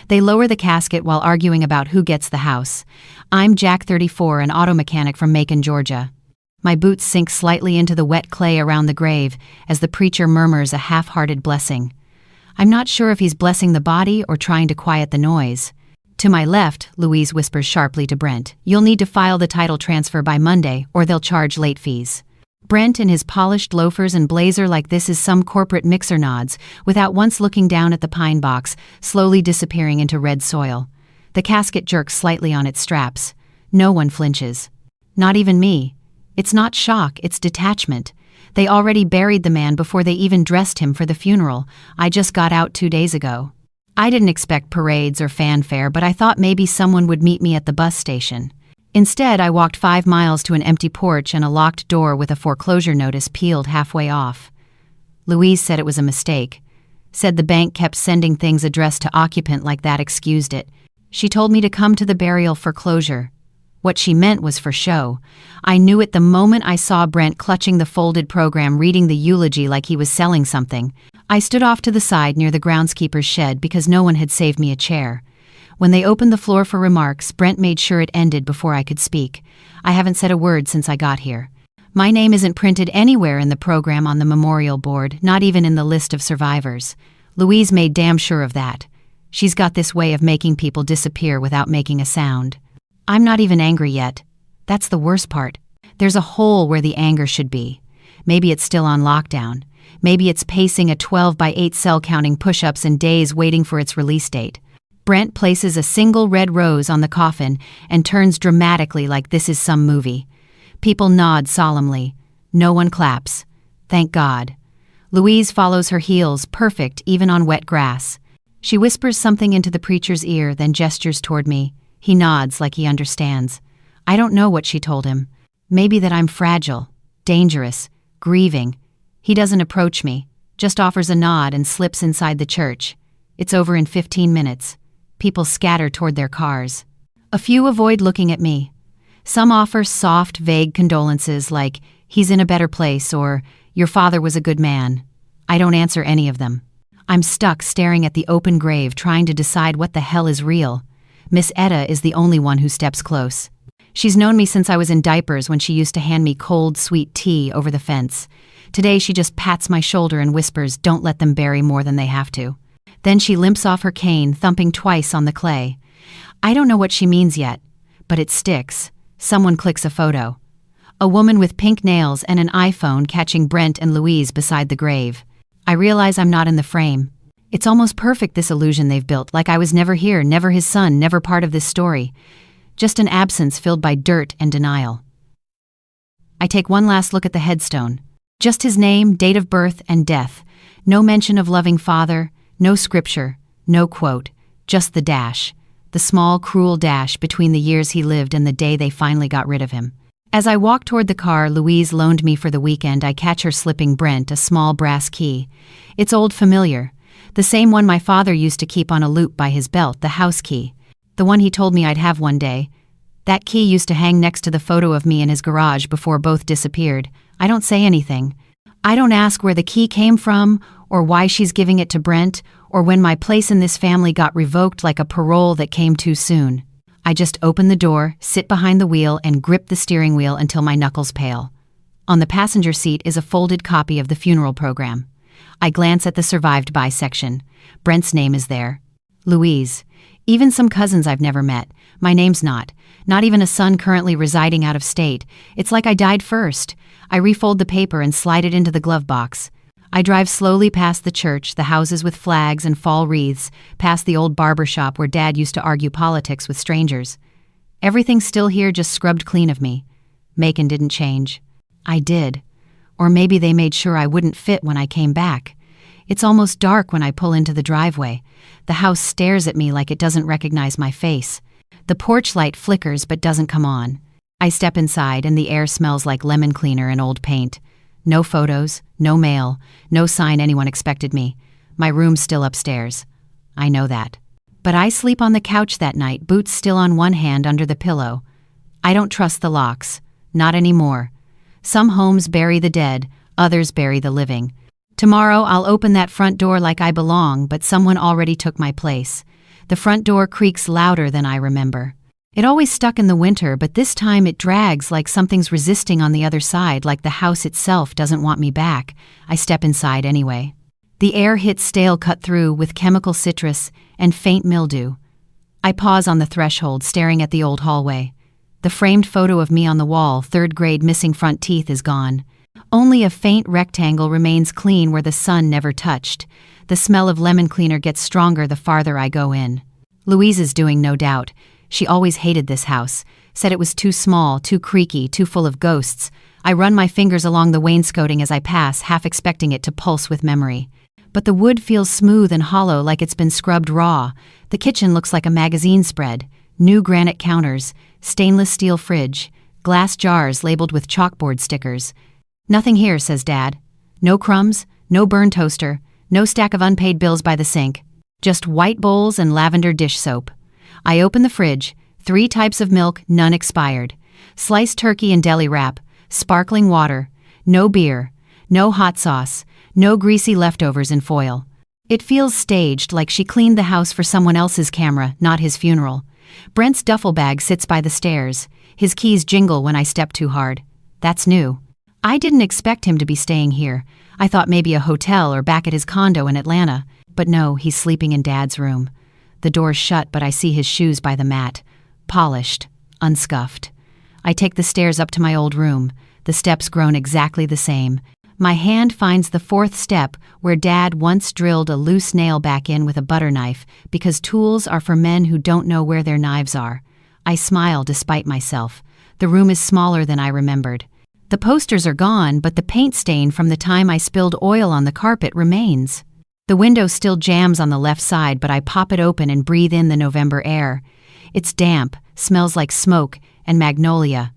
They lower the casket while arguing about who gets the house. I'm Jack 34, an auto mechanic from Macon, Georgia. My boots sink slightly into the wet clay around the grave as the preacher murmurs a half-hearted blessing. I'm not sure if he's blessing the body or trying to quiet the noise. To my left, Louise whispers sharply to Brent, "You'll need to file the title transfer by Monday or they'll charge late fees." Brent, in his polished loafers and blazer like this is some corporate mixer, nods, without once looking down at the pine box, slowly disappearing into red soil. The casket jerks slightly on its straps. No one flinches. Not even me. It's not shock, it's detachment. They already buried the man before they even dressed him for the funeral. I just got out 2 days ago. I didn't expect parades or fanfare, but I thought maybe someone would meet me at the bus station. Instead, I walked 5 miles to an empty porch and a locked door with a foreclosure notice peeled halfway off. Louise said it was a mistake. Said the bank kept sending things addressed to occupant like that excused it. She told me to come to the burial for closure. What she meant was for show. I knew it the moment I saw Brent clutching the folded program reading the eulogy like he was selling something. I stood off to the side near the groundskeeper's shed because no one had saved me a chair. When they opened the floor for remarks, Brent made sure it ended before I could speak. I haven't said a word since I got here. My name isn't printed anywhere in the program on the memorial board, not even in the list of survivors. Louise made damn sure of that. She's got this way of making people disappear without making a sound. I'm not even angry yet. That's the worst part. There's a hole where the anger should be. Maybe it's still on lockdown. Maybe it's pacing a 12-by-8 cell counting push-ups in days waiting for its release date. Brent places a single red rose on the coffin and turns dramatically like this is some movie. People nod solemnly. No one claps. Thank God. Louise follows her heels, perfect even on wet grass. She whispers something into the preacher's ear, then gestures toward me. He nods like he understands. I don't know what she told him. Maybe that I'm fragile, dangerous, grieving. He doesn't approach me, just offers a nod and slips inside the church. It's over in 15 minutes. People scatter toward their cars. A few avoid looking at me. Some offer soft, vague condolences like, "He's in a better place," or "Your father was a good man." I don't answer any of them. I'm stuck staring at the open grave trying to decide what the hell is real. Miss Etta is the only one who steps close. She's known me since I was in diapers when she used to hand me cold, sweet tea over the fence. Today she just pats my shoulder and whispers, "Don't let them bury more than they have to." Then she limps off her cane, thumping twice on the clay. I don't know what she means yet, but it sticks. Someone clicks a photo. A woman with pink nails and an iPhone catching Brent and Louise beside the grave. I realize I'm not in the frame. It's almost perfect, this illusion they've built, like I was never here, never his son, never part of this story. Just an absence filled by dirt and denial. I take one last look at the headstone. Just his name, date of birth, and death. No mention of loving father, no scripture, no quote, just the dash. The small, cruel dash between the years he lived and the day they finally got rid of him. As I walk toward the car Louise loaned me for the weekend, I catch her slipping Brent a small brass key. It's old familiar. The same one my father used to keep on a loop by his belt, the house key. The one he told me I'd have one day. That key used to hang next to the photo of me in his garage before both disappeared. I don't say anything. I don't ask where the key came from, or why she's giving it to Brent, or when my place in this family got revoked like a parole that came too soon. I just open the door, sit behind the wheel, and grip the steering wheel until my knuckles pale. On the passenger seat is a folded copy of the funeral program. I glance at the survived by section. Brent's name is there. Louise. Even some cousins I've never met. My name's not. Not even a son currently residing out of state. It's like I died first. I refold the paper and slide it into the glove box. I drive slowly past the church, the houses with flags and fall wreaths, past the old barber shop where Dad used to argue politics with strangers. Everything's still here, just scrubbed clean of me. Macon didn't change. I did. Or maybe they made sure I wouldn't fit when I came back. It's almost dark when I pull into the driveway. The house stares at me like it doesn't recognize my face. The porch light flickers but doesn't come on. I step inside and the air smells like lemon cleaner and old paint. No photos, no mail, no sign anyone expected me. My room's still upstairs. I know that. But I sleep on the couch that night, boots still on one hand under the pillow. I don't trust the locks. Not anymore. Some homes bury the dead, others bury the living. Tomorrow I'll open that front door like I belong, but someone already took my place. The front door creaks louder than I remember. It always stuck in the winter, but this time it drags like something's resisting on the other side, like the house itself doesn't want me back. I step inside anyway. The air hits stale cut-through with chemical citrus and faint mildew. I pause on the threshold, staring at the old hallway. The framed photo of me on the wall, third grade missing front teeth, is gone. Only a faint rectangle remains clean where the sun never touched. The smell of lemon cleaner gets stronger the farther I go in. Louise is doing, no doubt. She always hated this house, said it was too small, too creaky, too full of ghosts. I run my fingers along the wainscoting as I pass, half expecting it to pulse with memory. But the wood feels smooth and hollow, like it's been scrubbed raw. The kitchen looks like a magazine spread. New granite counters, stainless steel fridge, glass jars labeled with chalkboard stickers. "Nothing here," says Dad. No crumbs, no burned toaster, no stack of unpaid bills by the sink. Just white bowls and lavender dish soap. I open the fridge, 3 types of milk, none expired. Sliced turkey and deli wrap, sparkling water, no beer, no hot sauce, no greasy leftovers in foil. It feels staged, like she cleaned the house for someone else's camera, not his funeral. Brent's duffel bag sits by the stairs. His keys jingle when I step too hard. That's new. I didn't expect him to be staying here. I thought maybe a hotel or back at his condo in Atlanta. But no, he's sleeping in Dad's room. The door's shut, but I see his shoes by the mat. Polished, unscuffed. I take the stairs up to my old room. The steps grown exactly the same. My hand finds the 4th step, where Dad once drilled a loose nail back in with a butter knife, because tools are for men who don't know where their knives are. I smile despite myself. The room is smaller than I remembered. The posters are gone, but the paint stain from the time I spilled oil on the carpet remains. The window still jams on the left side, but I pop it open and breathe in the November air. It's damp, smells like smoke and magnolia.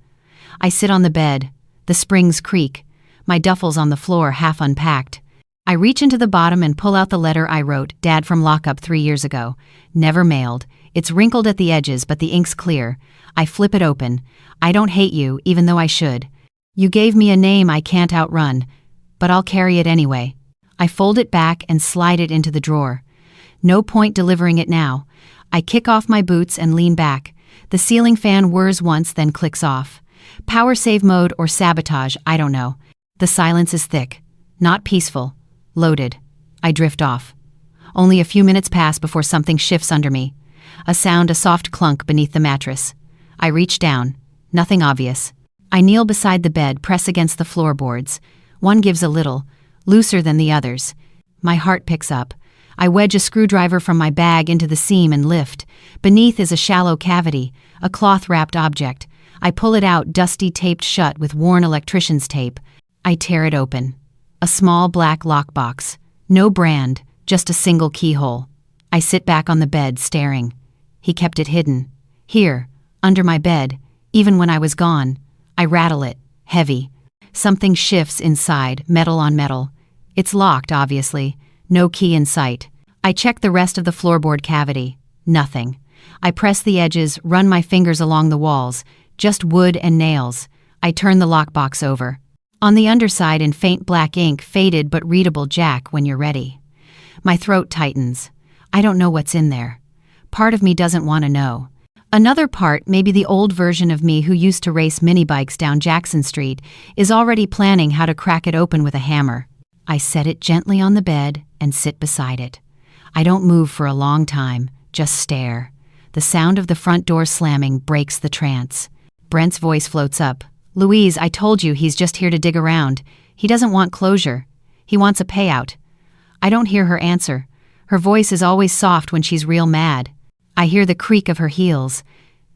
I sit on the bed. The springs creak. My duffel's on the floor, half unpacked. I reach into the bottom and pull out the letter I wrote Dad from lockup 3 years ago. Never mailed. It's wrinkled at the edges, but the ink's clear. I flip it open. "I don't hate you, even though I should. You gave me a name I can't outrun, but I'll carry it anyway." I fold it back and slide it into the drawer. No point delivering it now. I kick off my boots and lean back. The ceiling fan whirs once, then clicks off. Power save mode or sabotage, I don't know. The silence is thick. Not peaceful. Loaded. I drift off. Only a few minutes pass before something shifts under me. A soft clunk beneath the mattress. I reach down. Nothing obvious. I kneel beside the bed, press against the floorboards. One gives a little, looser than the others. My heart picks up. I wedge a screwdriver from my bag into the seam and lift. Beneath is a shallow cavity, a cloth-wrapped object. I pull it out, dusty, taped shut with worn electrician's tape. I tear it open. A small black lockbox. No brand, just a single keyhole. I sit back on the bed, staring. He kept it hidden. Here, under my bed, even when I was gone. I rattle it, heavy. Something shifts inside, metal on metal. It's locked, obviously. No key in sight. I check the rest of the floorboard cavity. Nothing. I press the edges, run my fingers along the walls. Just wood and nails. I turn the lockbox over. On the underside, in faint black ink, faded but readable, "Jack, when you're ready." My throat tightens. I don't know what's in there. Part of me doesn't want to know. Another part, maybe the old version of me who used to race mini bikes down Jackson Street, is already planning how to crack it open with a hammer. I set it gently on the bed and sit beside it. I don't move for a long time, just stare. The sound of the front door slamming breaks the trance. Brent's voice floats up. "Louise, I told you he's just here to dig around. He doesn't want closure. He wants a payout." I don't hear her answer. Her voice is always soft when she's real mad. I hear the creak of her heels.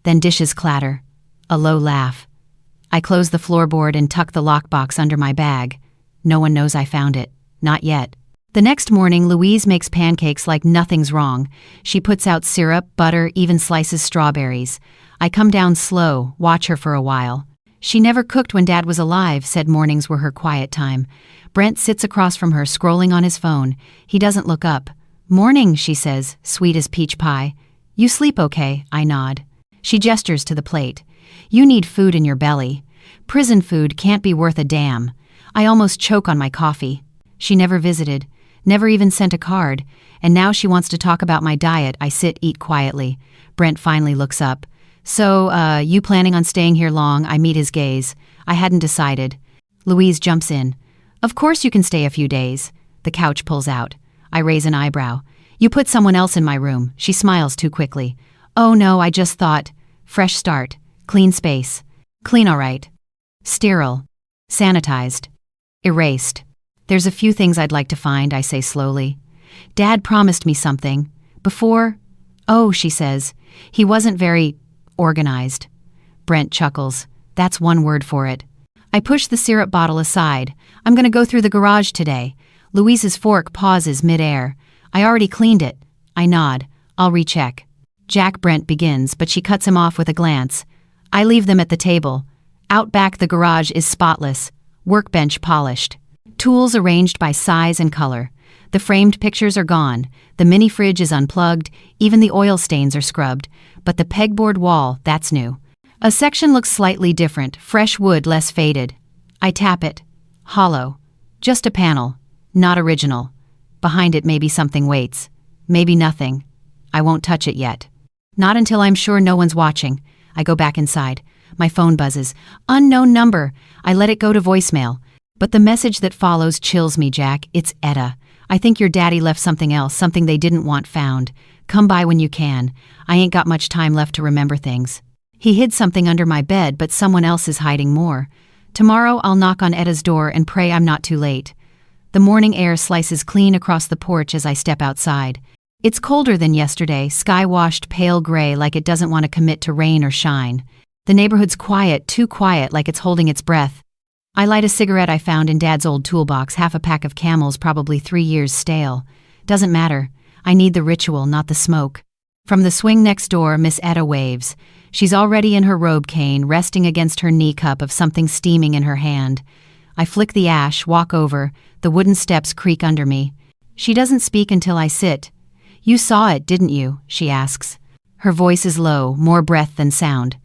Then dishes clatter. A low laugh. I close the floorboard and tuck the lockbox under my bag. No one knows I found it. Not yet. The next morning, Louise makes pancakes like nothing's wrong. She puts out syrup, butter, even slices strawberries. I come down slow, watch her for a while. She never cooked when Dad was alive, said mornings were her quiet time. Brent sits across from her, scrolling on his phone. He doesn't look up. "Morning," she says, sweet as peach pie. "You sleep okay?" I nod. She gestures to the plate. "You need food in your belly. Prison food can't be worth a damn." I almost choke on my coffee. She never visited. Never even sent a card, and now she wants to talk about my diet. I sit, eat quietly. Brent finally looks up. So, you planning on staying here long? I meet his gaze. I hadn't decided. Louise jumps in. Of course you can stay a few days. The couch pulls out. I raise an eyebrow. You put someone else in my room. She smiles too quickly. Oh no, I just thought. Fresh start. Clean space. Clean all right. Sterile. Sanitized. Erased. There's a few things I'd like to find, I say slowly. Dad promised me something. Before? Oh, she says. He wasn't very organized. Brent chuckles. That's one word for it. I push the syrup bottle aside. I'm going to go through the garage today. Louise's fork pauses mid-air. I already cleaned it. I nod. I'll recheck. Jack Brent begins, but she cuts him off with a glance. I leave them at the table. Out back the garage is spotless. Workbench polished. Tools arranged by size and color. The framed pictures are gone. The mini fridge is unplugged. Even the oil stains are scrubbed. But the pegboard wall, that's new. A section looks slightly different, fresh wood less faded. I tap it. Hollow. Just a panel. Not original. Behind it maybe something waits. Maybe nothing. I won't touch it yet. Not until I'm sure no one's watching. I go back inside. My phone buzzes. Unknown number. I let it go to voicemail. But the message that follows chills me, Jack. It's Etta. I think your daddy left something else, something they didn't want found. Come by when you can. I ain't got much time left to remember things. He hid something under my bed, but someone else is hiding more. Tomorrow I'll knock on Etta's door and pray I'm not too late. The morning air slices clean across the porch as I step outside. It's colder than yesterday, sky-washed pale gray like it doesn't want to commit to rain or shine. The neighborhood's quiet, too quiet like it's holding its breath. I light a cigarette I found in Dad's old toolbox, half a pack of Camels, probably 3 years stale. Doesn't matter. I need the ritual, not the smoke. From the swing next door, Miss Etta waves. She's already in her robe cane, resting against her knee cup of something steaming in her hand. I flick the ash, walk over. The wooden steps creak under me. She doesn't speak until I sit. You saw it, didn't you? She asks. Her voice is low, more breath than sound.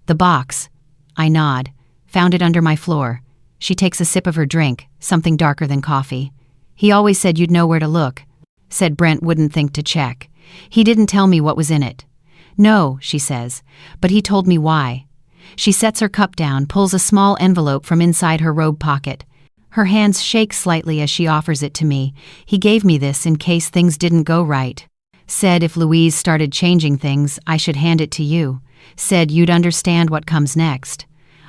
The box. I nod. Found it under my floor. She takes a sip of her drink, something darker than coffee. He always said you'd know where to look. Said Brent wouldn't think to check. He didn't tell me what was in it. No, she says, but he told me why. She sets her cup down, pulls a small envelope from inside her robe pocket. Her hands shake slightly as she offers it to me. He gave me this in case things didn't go right. Said if Louise started changing things, I should hand it to you. Said you'd understand what comes next.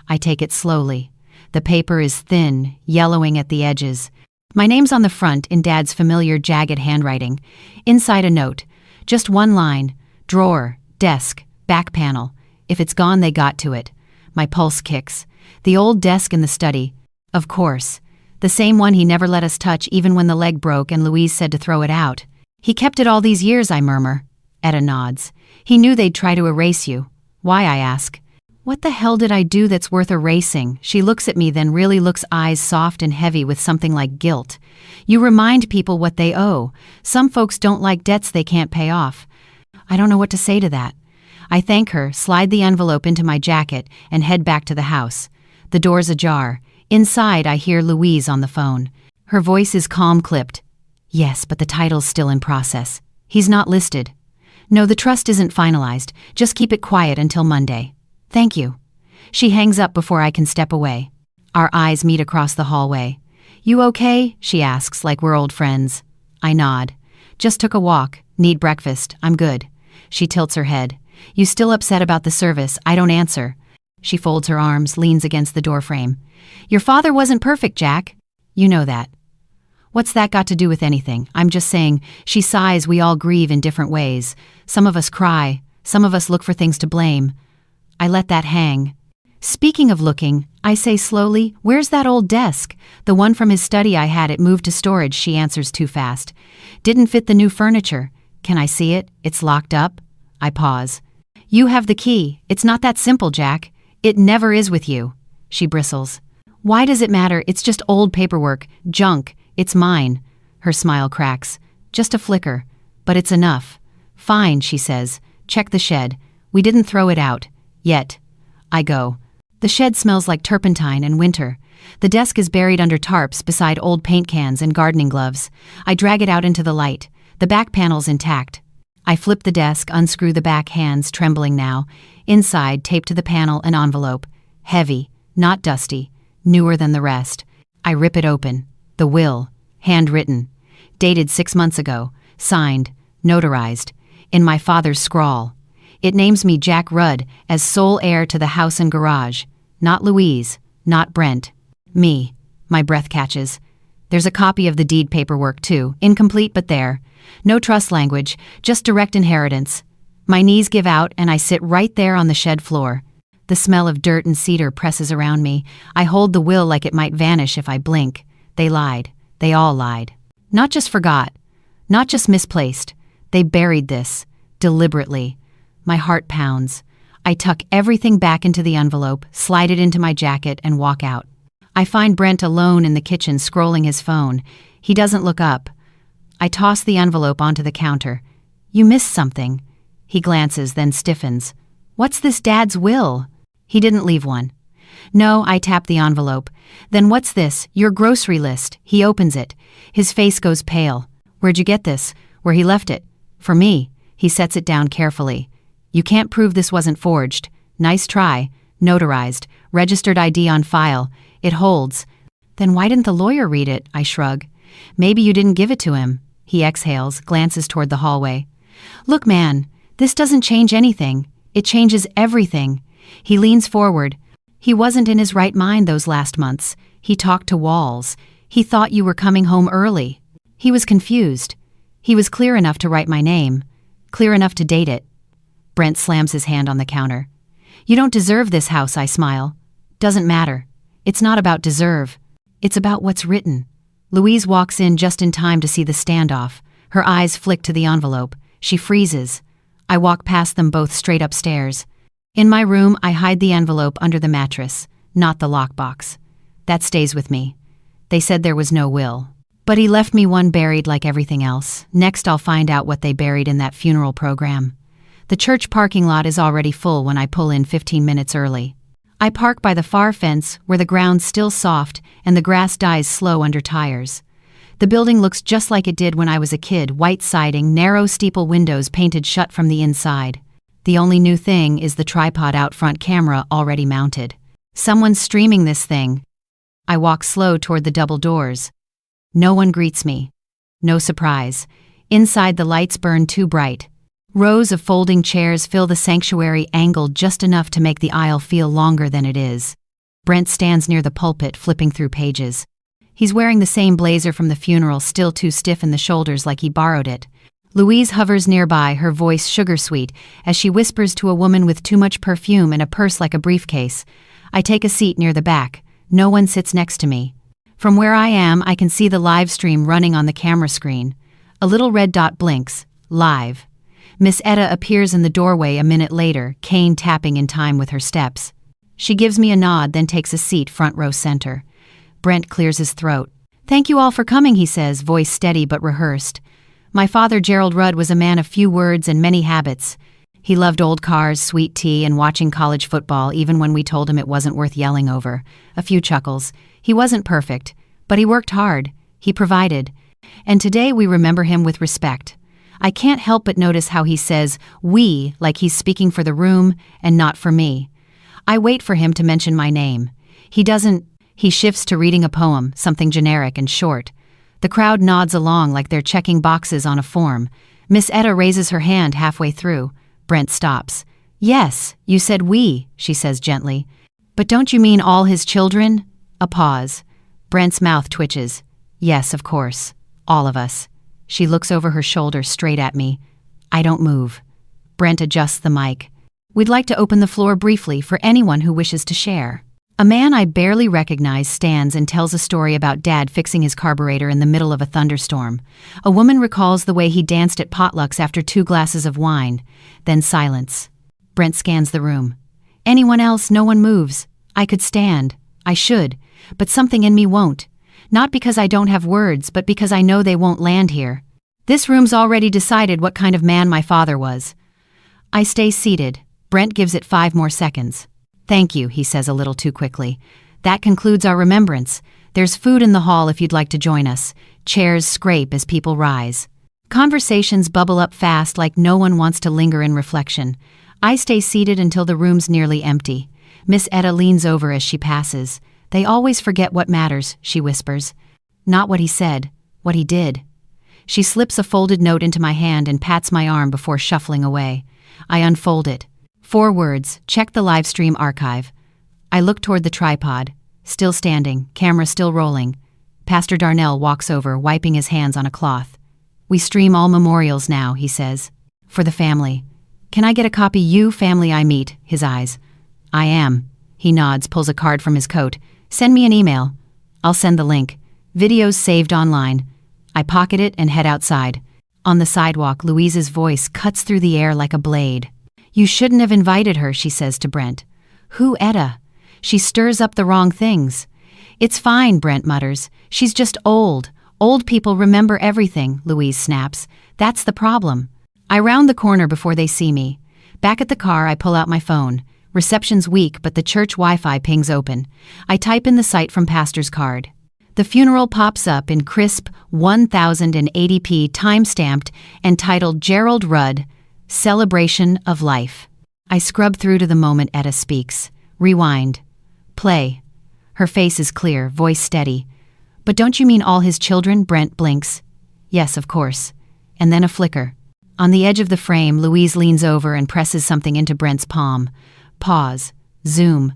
I take it slowly. The paper is thin, yellowing at the edges. My name's on the front in Dad's familiar jagged handwriting. Inside a note. Just one line. Drawer, desk, back panel. If it's gone, they got to it. My pulse kicks. The old desk in the study. Of course. The same one he never let us touch even when the leg broke and Louise said to throw it out. He kept it all these years, I murmur. Etta nods. He knew they'd try to erase you. Why, I ask. What the hell did I do that's worth erasing? She looks at me, then really looks, eyes soft and heavy with something like guilt. You remind people what they owe. Some folks don't like debts they can't pay off. I don't know what to say to that. I thank her, slide the envelope into my jacket, and head back to the house. The door's ajar. Inside, I hear Louise on the phone. Her voice is calm, clipped. Yes, but the title's still in process. He's not listed. No, the trust isn't finalized. Just keep it quiet until Monday. Thank you. She hangs up before I can step away. Our eyes meet across the hallway. You okay? She asks, like we're old friends. I nod. Just took a walk. Need breakfast. I'm good. She tilts her head. You still upset about the service? I don't answer. She folds her arms, leans against the doorframe. Your father wasn't perfect, Jack. You know that. What's that got to do with anything? I'm just saying. She sighs. We all grieve in different ways. Some of us cry. Some of us look for things to blame. I let that hang. Speaking of looking, I say slowly, where's that old desk? The one from his study I had it moved to storage. She answers too fast. Didn't fit the new furniture. Can I see it? It's locked up. I pause. You have the key. It's not that simple, Jack. It never is with you. She bristles. Why does it matter? It's just old paperwork. Junk. It's mine. Her smile cracks. Just a flicker. But it's enough. Fine, she says. Check the shed. We didn't throw it out. Yet. I go. The shed smells like turpentine and winter. The desk is buried under tarps beside old paint cans and gardening gloves. I drag it out into the light. The back panel's intact. I flip the desk, unscrew the back, hands trembling now. Inside, taped to the panel, an envelope. Heavy, not dusty, newer than the rest. I rip it open. The will, handwritten. Dated 6 months ago. Signed, notarized. In my father's scrawl. It names me Jack Rudd as sole heir to the house and garage. Not Louise, not Brent. Me. My breath catches. There's a copy of the deed paperwork too, incomplete but there. No trust language, just direct inheritance. My knees give out and I sit right there on the shed floor. The smell of dirt and cedar presses around me. I hold the will like it might vanish if I blink. They lied. They all lied. Not just forgot. Not just misplaced. They buried this. Deliberately. My heart pounds. I tuck everything back into the envelope, slide it into my jacket, and walk out. I find Brent alone in the kitchen scrolling his phone. He doesn't look up. I toss the envelope onto the counter. You missed something. He glances, then stiffens. What's this Dad's will? He didn't leave one. No, I tap the envelope. Then what's this? Your grocery list. He opens it. His face goes pale. Where'd you get this? Where he left it? For me. He sets it down carefully. You can't prove this wasn't forged. Nice try. Notarized. Registered ID on file. It holds. Then why didn't the lawyer read it? I shrug. Maybe you didn't give it to him. He exhales, glances toward the hallway. Look, man, this doesn't change anything. It changes everything. He leans forward. He wasn't in his right mind those last months. He talked to walls. He thought you were coming home early. He was confused. He was clear enough to write my name. Clear enough to date it. Brent slams his hand on the counter. You don't deserve this house, I smile. Doesn't matter. It's not about deserve. It's about what's written. Louise walks in just in time to see the standoff. Her eyes flick to the envelope. She freezes. I walk past them both straight upstairs. In my room, I hide the envelope under the mattress, not the lockbox. That stays with me. They said there was no will. But he left me one buried like everything else. Next, I'll find out what they buried in that funeral program. The church parking lot is already full when I pull in 15 minutes early. I park by the far fence where the ground's still soft and the grass dies slow under tires. The building looks just like it did when I was a kid, white siding, narrow steeple windows painted shut from the inside. The only new thing is the tripod out front camera already mounted. Someone's streaming this thing. I walk slow toward the double doors. No one greets me. No surprise. Inside, the lights burn too bright. Rows of folding chairs fill the sanctuary, angled just enough to make the aisle feel longer than it is. Brent stands near the pulpit, flipping through pages. He's wearing the same blazer from the funeral, still too stiff in the shoulders like he borrowed it. Louise hovers nearby, her voice sugar-sweet, as she whispers to a woman with too much perfume and a purse like a briefcase. I take a seat near the back. No one sits next to me. From where I am, I can see the live stream running on the camera screen. A little red dot blinks. Live. Miss Etta appears in the doorway a minute later, cane tapping in time with her steps. She gives me a nod, then takes a seat front row center. Brent clears his throat. Thank you all for coming, he says, voice steady but rehearsed. My father, Gerald Rudd, was a man of few words and many habits. He loved old cars, sweet tea, and watching college football, even when we told him it wasn't worth yelling over. A few chuckles. He wasn't perfect, but he worked hard. He provided. And today we remember him with respect. I can't help but notice how he says we like he's speaking for the room and not for me. I wait for him to mention my name. He doesn't. He shifts to reading a poem, something generic and short. The crowd nods along like they're checking boxes on a form. Miss Etta raises her hand halfway through. Brent stops. Yes, you said we, she says gently. But don't you mean all his children? A pause. Brent's mouth twitches. Yes, of course. All of us. She looks over her shoulder straight at me. I don't move. Brent adjusts the mic. We'd like to open the floor briefly for anyone who wishes to share. A man I barely recognize stands and tells a story about Dad fixing his carburetor in the middle of a thunderstorm. A woman recalls the way he danced at potlucks after 2 glasses of wine. Then silence. Brent scans the room. Anyone else? No one moves. I could stand. I should. But something in me won't. Not because I don't have words, but because I know they won't land here. This room's already decided what kind of man my father was. I stay seated. Brent gives it 5 more seconds. Thank you, he says a little too quickly. That concludes our remembrance. There's food in the hall if you'd like to join us. Chairs scrape as people rise. Conversations bubble up fast like no one wants to linger in reflection. I stay seated until the room's nearly empty. Miss Etta leans over as she passes. They always forget what matters, she whispers. Not what he said, what he did. She slips a folded note into my hand and pats my arm before shuffling away. I unfold it. 4 words, check the live stream archive. I look toward the tripod. Still standing, camera still rolling. Pastor Darnell walks over, wiping his hands on a cloth. We stream all memorials now, he says. For the family. Can I get a copy? You, family I meet, his eyes. I am. He nods, pulls a card from his coat. Send me an email. I'll send the link. Videos saved online. I pocket it and head outside. On the sidewalk, Louise's voice cuts through the air like a blade. You shouldn't have invited her, she says to Brent. Who, Etta? She stirs up the wrong things. It's fine, Brent mutters. She's just old. Old people remember everything, Louise snaps. That's the problem. I round the corner before they see me. Back at the car, I pull out my phone. Reception's weak, but the church Wi-Fi pings open. I type in the site from pastor's card. The funeral pops up in crisp 1080p time-stamped and titled Gerald Rudd, Celebration of Life. I scrub through to the moment Etta speaks. Rewind. Play. Her face is clear, voice steady. But don't you mean all his children? Brent blinks. Yes, of course. And then a flicker. On the edge of the frame, Louise leans over and presses something into Brent's palm. Pause. Zoom.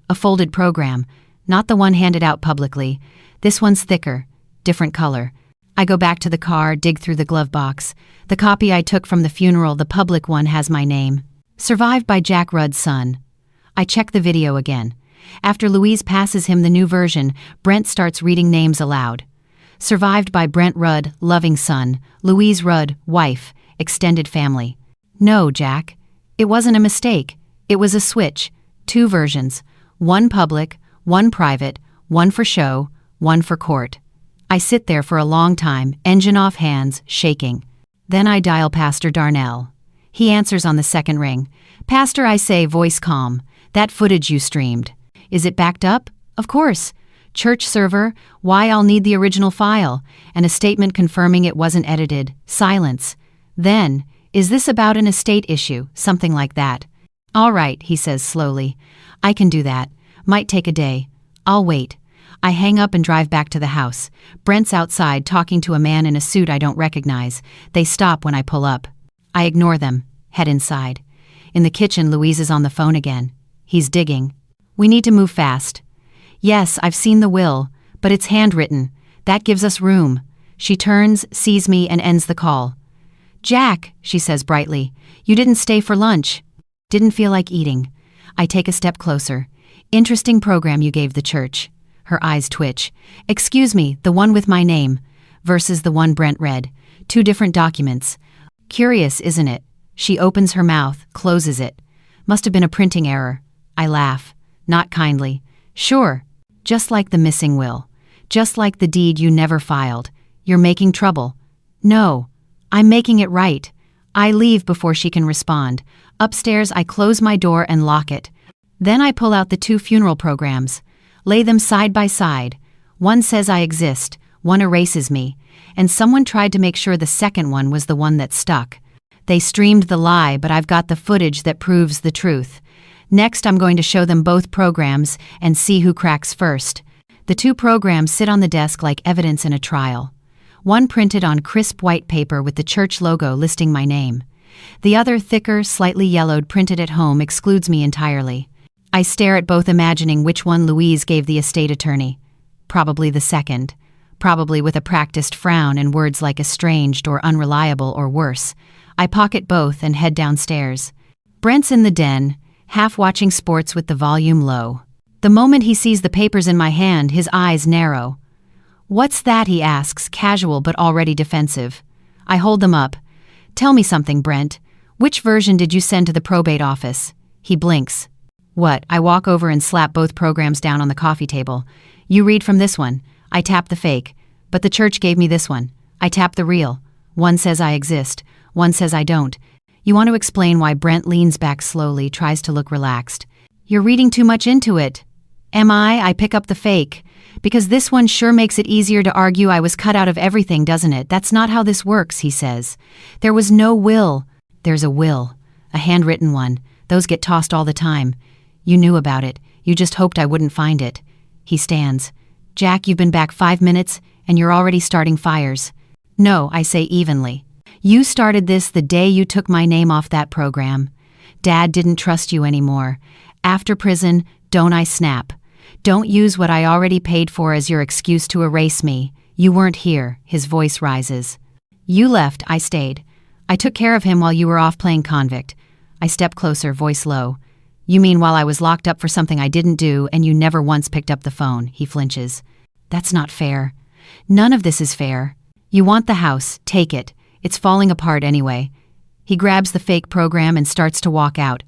A folded program. Not the one handed out publicly. This one's thicker. Different color. I go back to the car, dig through the glove box. The copy I took from the funeral, the public one, has my name. Survived by Jack Rudd's son. I check the video again. After Louise passes him the new version, Brent starts reading names aloud. Survived by Brent Rudd, loving son. Louise Rudd, wife, extended family. No, Jack. It wasn't a mistake. It was a switch. 2 versions. One public, one private, one for show, one for court. I sit there for a long time, engine off hands, shaking. Then I dial Pastor Darnell. He answers on the second ring. Pastor, I say, voice calm. That footage you streamed. Is it backed up? Of course. Church server, why I'll need the original file, and a statement confirming it wasn't edited. Silence. Then, is this about an estate issue? Something like that. All right, he says slowly. I can do that. Might take a day. I'll wait. I hang up and drive back to the house. Brent's outside talking to a man in a suit I don't recognize. They stop when I pull up. I ignore them, head inside. In the kitchen, Louise is on the phone again. He's digging. We need to move fast. Yes, I've seen the will, but it's handwritten. That gives us room. She turns, sees me, and ends the call. Jack, she says brightly, you didn't stay for lunch. Didn't feel like eating. I take a step closer. Interesting program you gave the church. Her eyes twitch. Excuse me, the one with my name, versus the one Brent read. 2 different documents. Curious, isn't it? She opens her mouth, closes it. Must have been a printing error. I laugh. Not kindly. Sure. Just like the missing will. Just like the deed you never filed. You're making trouble. No. I'm making it right. I leave before she can respond. Upstairs, I close my door and lock it. Then I pull out the 2 funeral programs. Lay them side by side. One says I exist, one erases me, and someone tried to make sure the second one was the one that stuck. They streamed the lie, but I've got the footage that proves the truth. Next, I'm going to show them both programs and see who cracks first. The 2 programs sit on the desk like evidence in a trial. One printed on crisp white paper with the church logo listing my name. The other, thicker, slightly yellowed, printed at home, excludes me entirely. I stare at both, imagining which one Louise gave the estate attorney. Probably the second. Probably with a practiced frown and words like estranged or unreliable or worse. I pocket both and head downstairs. Brent's in the den, half watching sports with the volume low. The moment he sees the papers in my hand, his eyes narrow. What's that, he asks, casual but already defensive. I hold them up. Tell me something, Brent. Which version did you send to the probate office? He blinks. What? I walk over and slap both programs down on the coffee table. You read from this one. I tap the fake. But the church gave me this one. I tap the real. One says I exist. One says I don't. You want to explain why? Brent leans back slowly, tries to look relaxed. You're reading too much into it. Am I? I pick up the fake. Because this one sure makes it easier to argue I was cut out of everything, doesn't it? That's not how this works, he says. There was no will. There's a will. A handwritten one. Those get tossed all the time. You knew about it. You just hoped I wouldn't find it. He stands. Jack, you've been back 5 minutes, and you're already starting fires. No, I say evenly. You started this the day you took my name off that program. Dad didn't trust you anymore. After prison, don't I snap. Don't use what I already paid for as your excuse to erase me. You weren't here. His voice rises. You left, I stayed. I took care of him while you were off playing convict. I step closer, voice low. You mean while I was locked up for something I didn't do and you never once picked up the phone? He flinches. That's not fair. None of this is fair. You want the house, take it. It's falling apart anyway. He grabs the fake program and starts to walk out.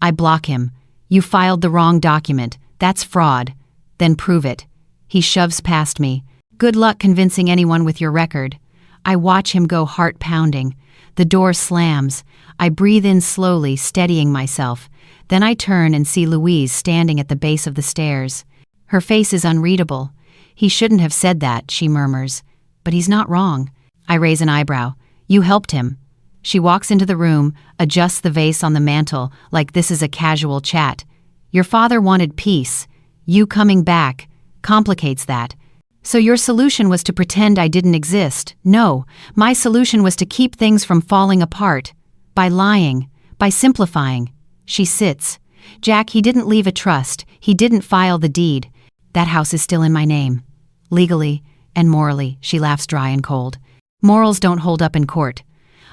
I block him. You filed the wrong document. That's fraud. Then prove it. He shoves past me. Good luck convincing anyone with your record. I watch him go heart pounding. The door slams. I breathe in slowly, steadying myself. Then I turn and see Louise standing at the base of the stairs. Her face is unreadable. He shouldn't have said that, she murmurs. But he's not wrong. I raise an eyebrow. You helped him. She walks into the room, adjusts the vase on the mantel like this is a casual chat. Your father wanted peace. You coming back complicates that. So your solution was to pretend I didn't exist. No, my solution was to keep things from falling apart. By lying. By simplifying. She sits. Jack, he didn't leave a trust. He didn't file the deed. That house is still in my name. Legally and morally, she laughs dry and cold. Morals don't hold up in court.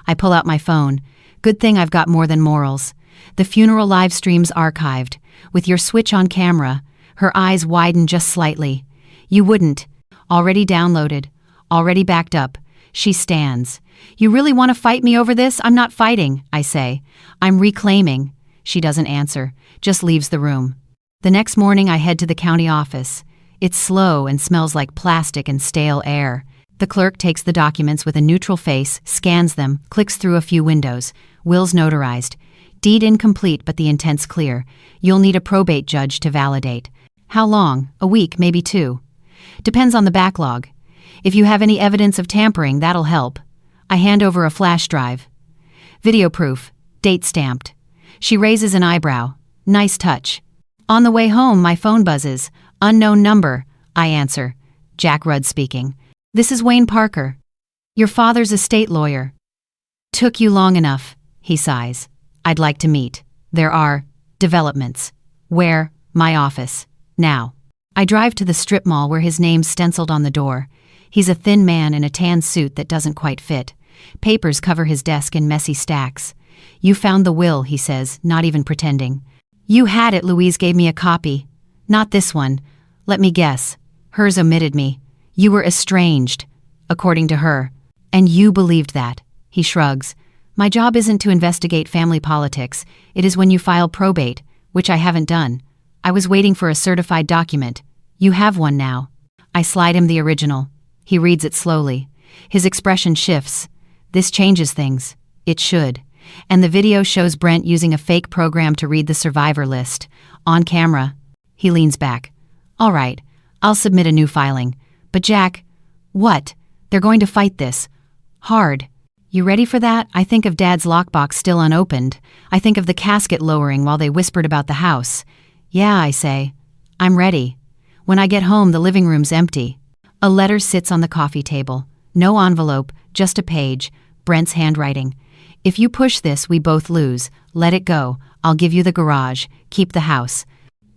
I pull out my phone. Good thing I've got more than morals. The funeral live stream's archived. With your switch on camera. Her eyes widen just slightly. You wouldn't. Already downloaded. Already backed up. She stands. You really want to fight me over this? I'm not fighting, I say. I'm reclaiming. She doesn't answer. Just leaves the room. The next morning I head to the county office. It's slow and smells like plastic and stale air. The clerk takes the documents with a neutral face, scans them, clicks through a few windows. Will's notarized. Deed incomplete, but the intent's clear. You'll need a probate judge to validate. How long? A week, maybe 2. Depends on the backlog. If you have any evidence of tampering, that'll help. I hand over a flash drive. Video proof. Date stamped. She raises an eyebrow. Nice touch. On the way home, my phone buzzes. Unknown number. I answer. Jack Rudd speaking. This is Wayne Parker. Your father's estate lawyer. Took you long enough, he sighs. I'd like to meet. There are developments. Where? My office. Now. I drive to the strip mall where his name's stenciled on the door. He's a thin man in a tan suit that doesn't quite fit. Papers cover his desk in messy stacks. You found the will, he says, not even pretending. You had it, Louise gave me a copy. Not this one. Let me guess. Hers omitted me. You were estranged, according to her. And you believed that. He shrugs. My job isn't to investigate family politics. It is when you file probate, which I haven't done. I was waiting for a certified document. You have one now. I slide him the original. He reads it slowly. His expression shifts. This changes things. It should. And the video shows Brent using a fake program to read the survivor list. On camera. He leans back. All right, I'll submit a new filing. But Jack, what? They're going to fight this. Hard. You ready for that? I think of Dad's lockbox still unopened. I think of the casket lowering while they whispered about the house. Yeah, I say. I'm ready. When I get home, the living room's empty. A letter sits on the coffee table. No envelope, just a page. Brent's handwriting. If you push this, we both lose. Let it go. I'll give you the garage. Keep the house.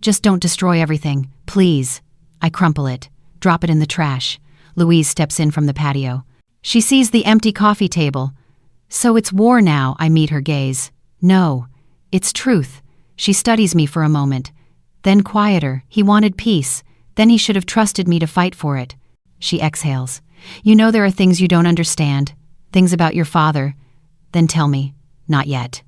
Just don't destroy everything, please. I crumple it. Drop it in the trash. Louise steps in from the patio. She sees the empty coffee table. So it's war now, I meet her gaze. No, it's truth. She studies me for a moment. Then quieter, he wanted peace. Then he should have trusted me to fight for it. She exhales. You know there are things you don't understand. Things about your father. Then tell me. Not yet.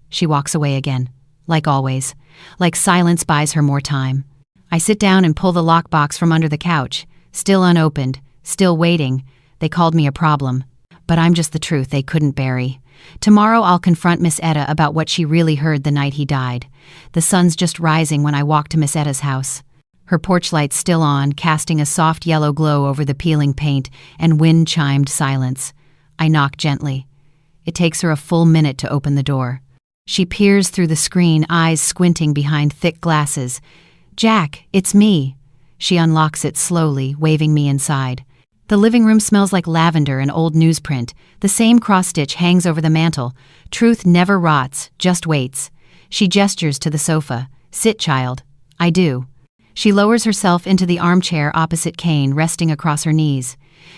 She walks away again. Like always. Like silence buys her more time. I sit down and pull the lockbox from under the couch. Still unopened. Still waiting. They called me a problem. But I'm just the truth they couldn't bury. Tomorrow I'll confront Miss Etta about what she really heard the night he died. The sun's just rising when I walk to Miss Etta's house. Her porch light's still on, casting a soft yellow glow over the peeling paint and wind-chimed silence. I knock gently. It takes her a full minute to open the door. She peers through the screen, eyes squinting behind thick glasses. "Jack, it's me." She unlocks it slowly, waving me inside. The living room smells like lavender and old newsprint. The same cross-stitch hangs over the mantel. Truth never rots, just waits. She gestures to the sofa. "Sit, child." I do. She lowers herself into the armchair opposite Kane, resting across her knees.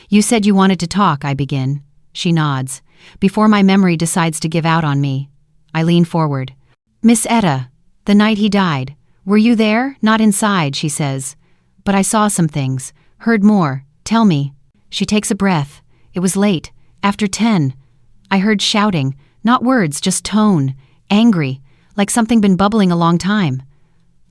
"You said you wanted to talk," I begin. She nods. Before my memory decides to give out on me, I lean forward. "Miss Etta, the night he died. Were you there? Not inside," she says. "But I saw some things. Heard more. Tell me." She takes a breath. "It was late. After 10. I heard shouting. Not words, just tone. Angry. Like something been bubbling a long time."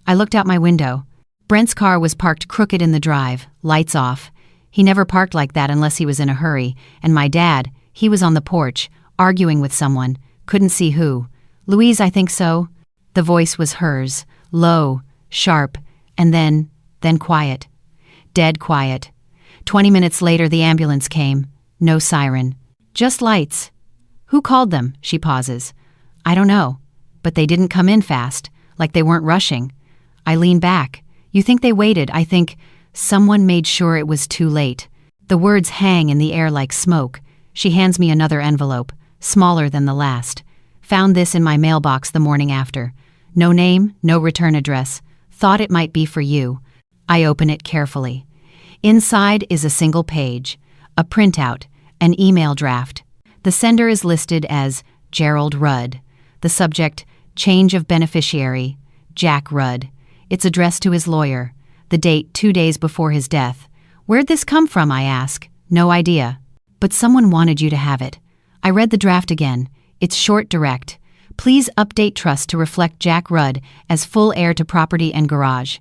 I looked out my window. Brent's car was parked crooked in the drive, lights off. He never parked like that unless he was in a hurry. And my dad, he was on the porch, arguing with someone. Couldn't see who. "Louise, I think so." The voice was hers, low, sharp, and then quiet. Dead quiet. 20 minutes later the ambulance came. No siren. Just lights. "Who called them?" She pauses. "I don't know. But they didn't come in fast, like they weren't rushing." I lean back. "You think they waited?" I think someone made sure it was too late. The words hang in the air like smoke. She hands me another envelope, smaller than the last. "Found this in my mailbox the morning after. No name, no return address. Thought it might be for you." I open it carefully. Inside is a single page, a printout, an email draft. The sender is listed as Gerald Rudd. The subject, change of beneficiary, Jack Rudd. It's addressed to his lawyer. The date 2 days before his death. "Where'd this come from?" I ask. "No idea. But someone wanted you to have it." I read the draft again. It's short, direct. "Please update trust to reflect Jack Rudd as full heir to property and garage.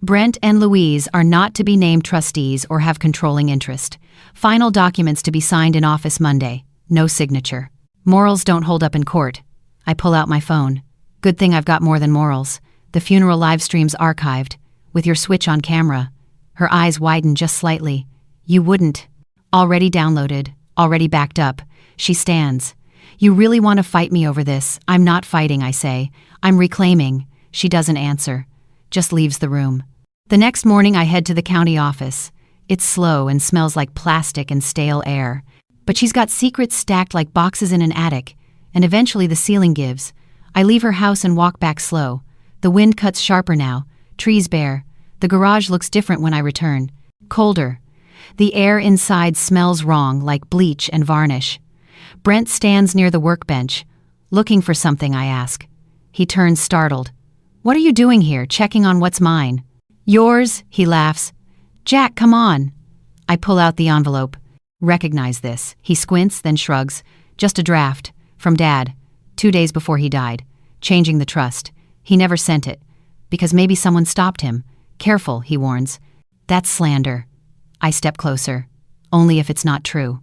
Brent and Louise are not to be named trustees or have controlling interest. Final documents to be signed in office Monday. No signature. Morals don't hold up in court." I pull out my phone. Good thing I've got more than morals. The funeral live stream's archived, with your switch on camera. Her eyes widen just slightly. "You wouldn't." Already downloaded, already backed up. She stands. "You really want to fight me over this?" "I'm not fighting," I say. "I'm reclaiming." She doesn't answer, just leaves the room. The next morning I head to the county office. It's slow and smells like plastic and stale air. But she's got secrets stacked like boxes in an attic, and eventually the ceiling gives. I leave her house and walk back slow. The wind cuts sharper now, trees bare. The garage looks different when I return. Colder. The air inside smells wrong, like bleach and varnish. Brent stands near the workbench. "Looking for something?" I ask. He turns startled. "What are you doing here, checking on what's mine?" "Yours," he laughs. "Jack, come on." I pull out the envelope. Recognize this. He squints, then shrugs. "Just a draft. From Dad. 2 days before he died. Changing the trust. He never sent it. Because maybe someone stopped him. Careful," he warns. "That's slander." I step closer. "Only if it's not true."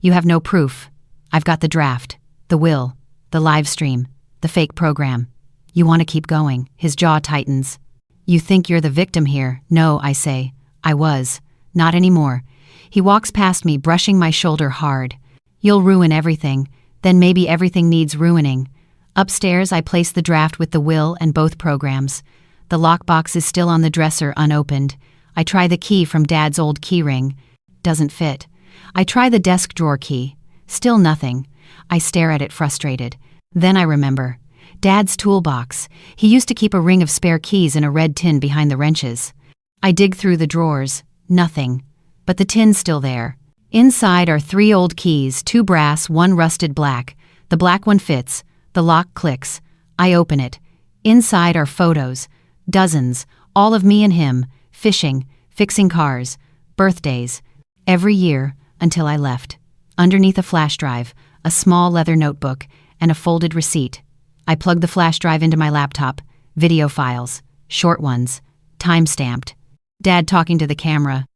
"You have no proof." "I've got the draft. The will. The live stream. The fake program." "You want to keep going." His jaw tightens. "You think you're the victim here." "No," I say. "I was. Not anymore." He walks past me, brushing my shoulder hard. "You'll ruin everything. Then maybe everything needs ruining." Upstairs, I place the draft with the will and both programs. The lockbox is still on the dresser, unopened. I try the key from Dad's old keyring. Doesn't fit. I try the desk drawer key. Still nothing. I stare at it, frustrated. Then I remember. Dad's toolbox. He used to keep a ring of spare keys in a red tin behind the wrenches. I dig through the drawers. Nothing. But the tin's still there. Inside are 3 old keys, 2 brass, 1 rusted black. The black one fits. The lock clicks. I open it. Inside are photos. Dozens. All of me and him. Fishing. Fixing cars. Birthdays. Every year until I left. Underneath a flash drive, a small leather notebook, and a folded receipt. I plug the flash drive into my laptop. Video files. Short ones. Time-stamped. Dad talking to the camera.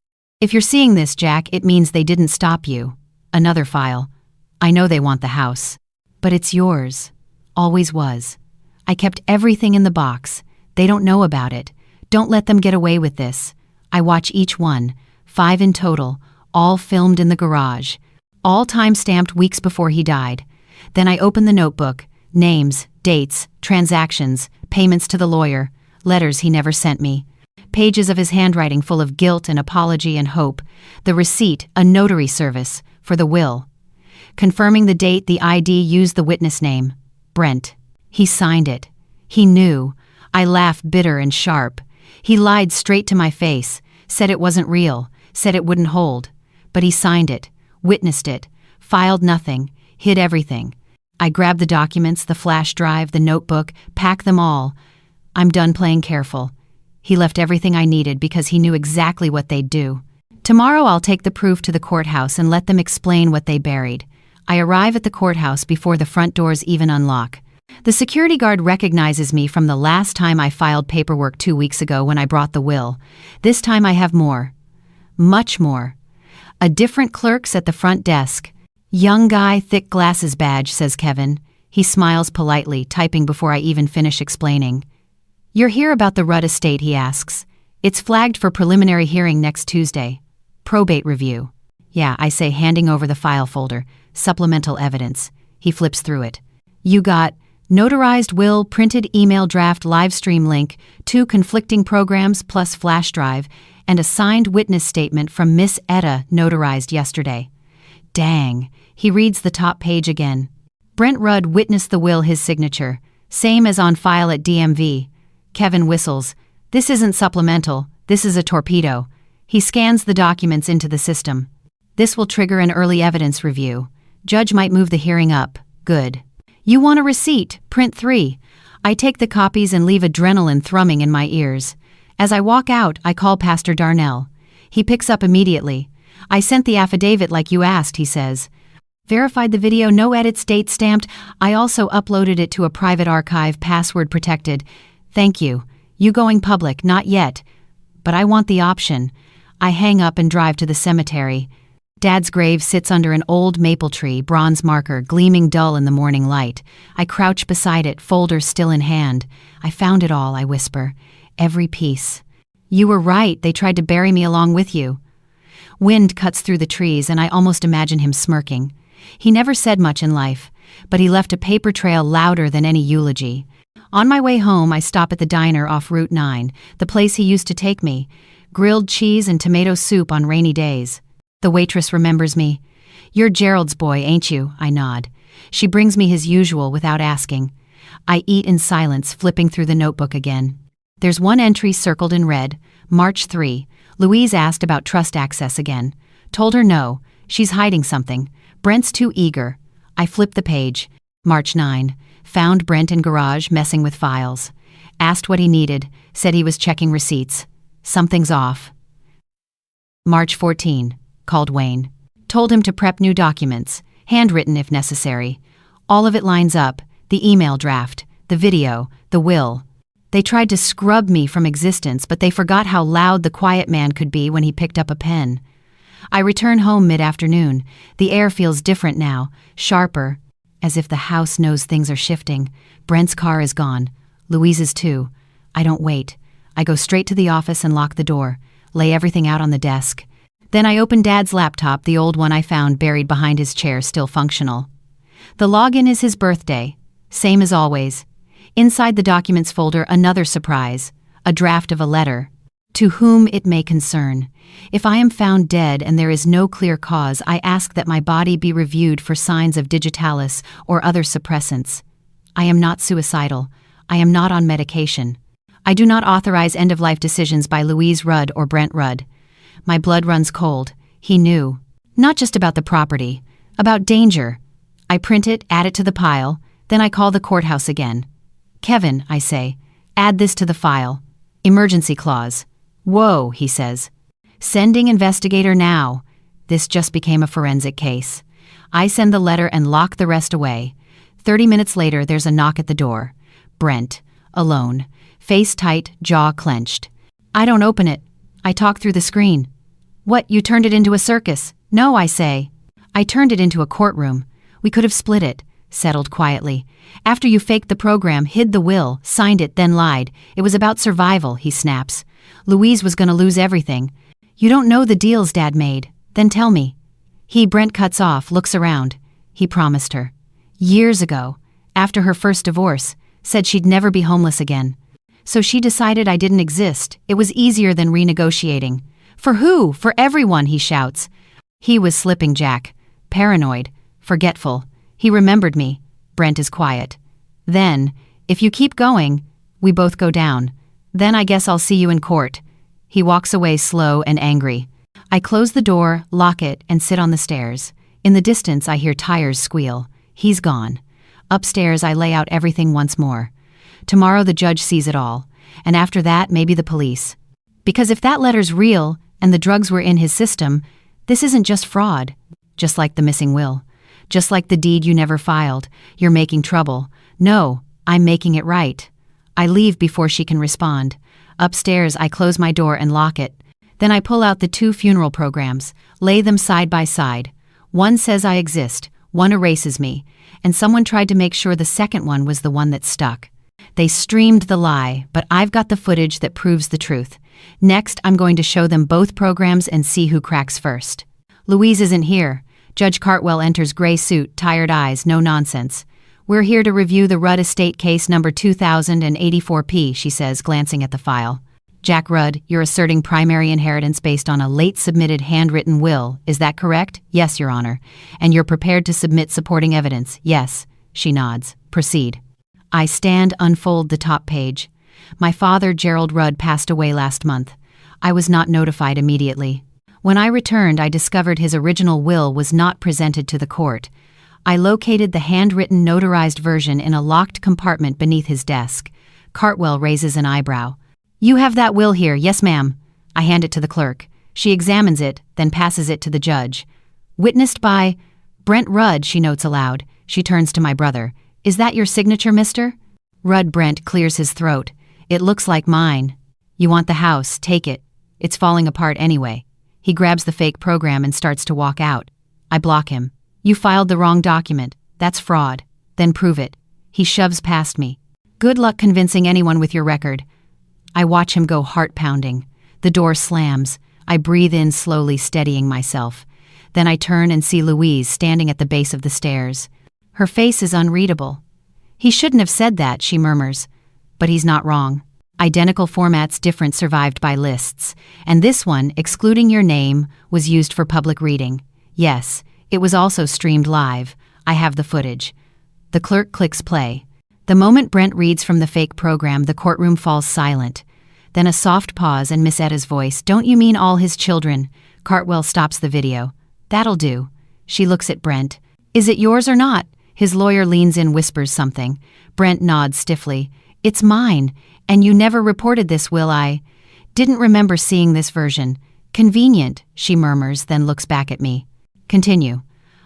"If you're seeing this, Jack, it means they didn't stop you." Another file. "I know they want the house. But it's yours. Always was. I kept everything in the box. They don't know about it. Don't let them get away with this. I watch each one, 5 in total, all filmed in the garage. All time-stamped weeks before he died. Then I open the notebook, names, dates, transactions, payments to the lawyer, letters he never sent me. Pages of his handwriting full of guilt and apology and hope. The receipt, a notary service, for the will. Confirming the date, the ID used the witness name, Brent. He signed it. He knew. I laughed bitter and sharp. He lied straight to my face, said it wasn't real, said it wouldn't hold. But he signed it, witnessed it, filed nothing, hid everything. I grabbed the documents, the flash drive, the notebook, packed them all. I'm done playing careful. He left everything I needed because he knew exactly what they'd do. Tomorrow I'll take the proof to the courthouse and let them explain what they buried. I arrive at the courthouse before the front doors even unlock. The security guard recognizes me from the last time I filed paperwork 2 weeks ago when I brought the will. This time I have more. Much more. A different clerk's at the front desk. Young guy, thick glasses badge, says Kevin. He smiles politely, typing before I even finish explaining. You're here about the Rudd estate, he asks. It's flagged for preliminary hearing next Tuesday. Probate review. Yeah, I say, handing over the file folder. Supplemental evidence. He flips through it. You got notarized will, printed email draft, live stream link, 2 conflicting programs plus flash drive, and a signed witness statement from Miss Etta notarized yesterday. Dang. He reads the top page again. Brent Rudd witnessed the will, his signature. Same as on file at DMV. Kevin whistles. This isn't supplemental. This is a torpedo. He scans the documents into the system. This will trigger an early evidence review. Judge might move the hearing up. Good. You want a receipt? Print 3. I take the copies and leave adrenaline thrumming in my ears. As I walk out, I call Pastor Darnell. He picks up immediately. I sent the affidavit like you asked, he says. Verified the video, no edits, date stamped. I also uploaded it to a private archive, password protected. Thank you. You going public? Not yet. But I want the option. I hang up and drive to the cemetery. Dad's grave sits under an old maple tree, bronze marker, gleaming dull in the morning light. I crouch beside it, folder still in hand. I found it all, I whisper. Every piece. You were right, they tried to bury me along with you. Wind cuts through the trees, and I almost imagine him smirking. He never said much in life, but he left a paper trail louder than any eulogy. On my way home, I stop at the diner off Route 9, the place he used to take me. Grilled cheese and tomato soup on rainy days. The waitress remembers me. You're Gerald's boy, ain't you? I nod. She brings me his usual without asking. I eat in silence, flipping through the notebook again. There's one entry circled in red. March 3. Louise asked about trust access again. Told her no. She's hiding something. Brent's too eager. I flip the page. March 9. Found Brent in garage messing with files. Asked what he needed. Said he was checking receipts. Something's off. March 14. Called Wayne. Told him to prep new documents. Handwritten if necessary. All of it lines up. The email draft. The video. The will. They tried to scrub me from existence, but they forgot how loud the quiet man could be when he picked up a pen. I return home mid-afternoon. The air feels different now, sharper, as if the house knows things are shifting. Brent's car is gone. Louise's too. I don't wait. I go straight to the office and lock the door, lay everything out on the desk. Then I open Dad's laptop, the old one I found buried behind his chair, still functional. The login is his birthday, same as always. Inside the documents folder, another surprise, a draft of a letter. To whom it may concern. If I am found dead and there is no clear cause, I ask that my body be reviewed for signs of digitalis or other suppressants. I am not suicidal. I am not on medication. I do not authorize end-of-life decisions by Louise Rudd or Brent Rudd. My blood runs cold. He knew. Not just about the property, about danger. I print it, add it to the pile, then I call the courthouse again. Kevin, I say, add this to the file. Emergency clause. Whoa, he says. Sending investigator now. This just became a forensic case. I send the letter and lock the rest away. 30 minutes later, there's a knock at the door. Brent, alone, face tight, jaw clenched. I don't open it. I talk through the screen. What, you turned it into a circus? No, I say. I turned it into a courtroom. We could have split it. settled quietly. After you faked the program, hid the will, signed it, then lied. It was about survival, he snaps. Louise was gonna lose everything. You don't know the deals Dad made. Then tell me. Brent cuts off, looks around. He promised her. Years ago, after her first divorce, said she'd never be homeless again. So she decided I didn't exist. It was easier than renegotiating. For who? For everyone, he shouts. He was slipping, Jack. Paranoid. Forgetful. He remembered me. Brent is quiet. Then, if you keep going, we both go down. Then I guess I'll see you in court. He walks away slow and angry. I close the door, lock it, and sit on the stairs. In the distance, I hear tires squeal. He's gone. Upstairs, I lay out everything once more. Tomorrow the judge sees it all. And after that, maybe the police. Because if that letter's real, and the drugs were in his system, this isn't just fraud. Just like the missing will. Just like the deed you never filed. You're making trouble. No, I'm making it right. I leave before she can respond. Upstairs, I close my door and lock it. Then I pull out the 2 funeral programs, lay them side by side. One says I exist, one erases me, and someone tried to make sure the second one was the one that stuck. They streamed the lie, but I've got the footage that proves the truth. Next, I'm going to show them both programs and see who cracks first. Louise isn't here. Judge Cartwell enters gray suit, tired eyes, no nonsense. We're here to review the Rudd estate case number 2084P, she says, glancing at the file. Jack Rudd, you're asserting primary inheritance based on a late-submitted handwritten will, is that correct? Yes, Your Honor. And you're prepared to submit supporting evidence? Yes. She nods. Proceed. I unfold the top page. My father, Gerald Rudd, passed away last month. I was not notified immediately. When I returned, I discovered his original will was not presented to the court. I located the handwritten notarized version in a locked compartment beneath his desk. Cartwell raises an eyebrow. You have that will here, yes ma'am. I hand it to the clerk. She examines it, then passes it to the judge. Witnessed by Brent Rudd, she notes aloud. She turns to my brother. Is that your signature, mister? Rudd Brent clears his throat. It looks like mine. You want the house, take it. It's falling apart anyway. He grabs the fake program and starts to walk out. I block him. You filed the wrong document. That's fraud. Then prove it. He shoves past me. Good luck convincing anyone with your record. I watch him go heart-pounding. The door slams. I breathe in slowly, steadying myself. Then I turn and see Louise standing at the base of the stairs. Her face is unreadable. He shouldn't have said that, she murmurs. But he's not wrong. Identical formats, different, survived by lists. And this one, excluding your name, was used for public reading. Yes, it was also streamed live. I have the footage. The clerk clicks play. The moment Brent reads from the fake program, the courtroom falls silent. Then a soft pause and Miss Etta's voice. Don't you mean all his children? Cartwell stops the video. That'll do. She looks at Brent. Is it yours or not? His lawyer leans in, whispers something. Brent nods stiffly. It's mine, and you never reported this, will I? Didn't remember seeing this version. Convenient, she murmurs, then looks back at me. Continue.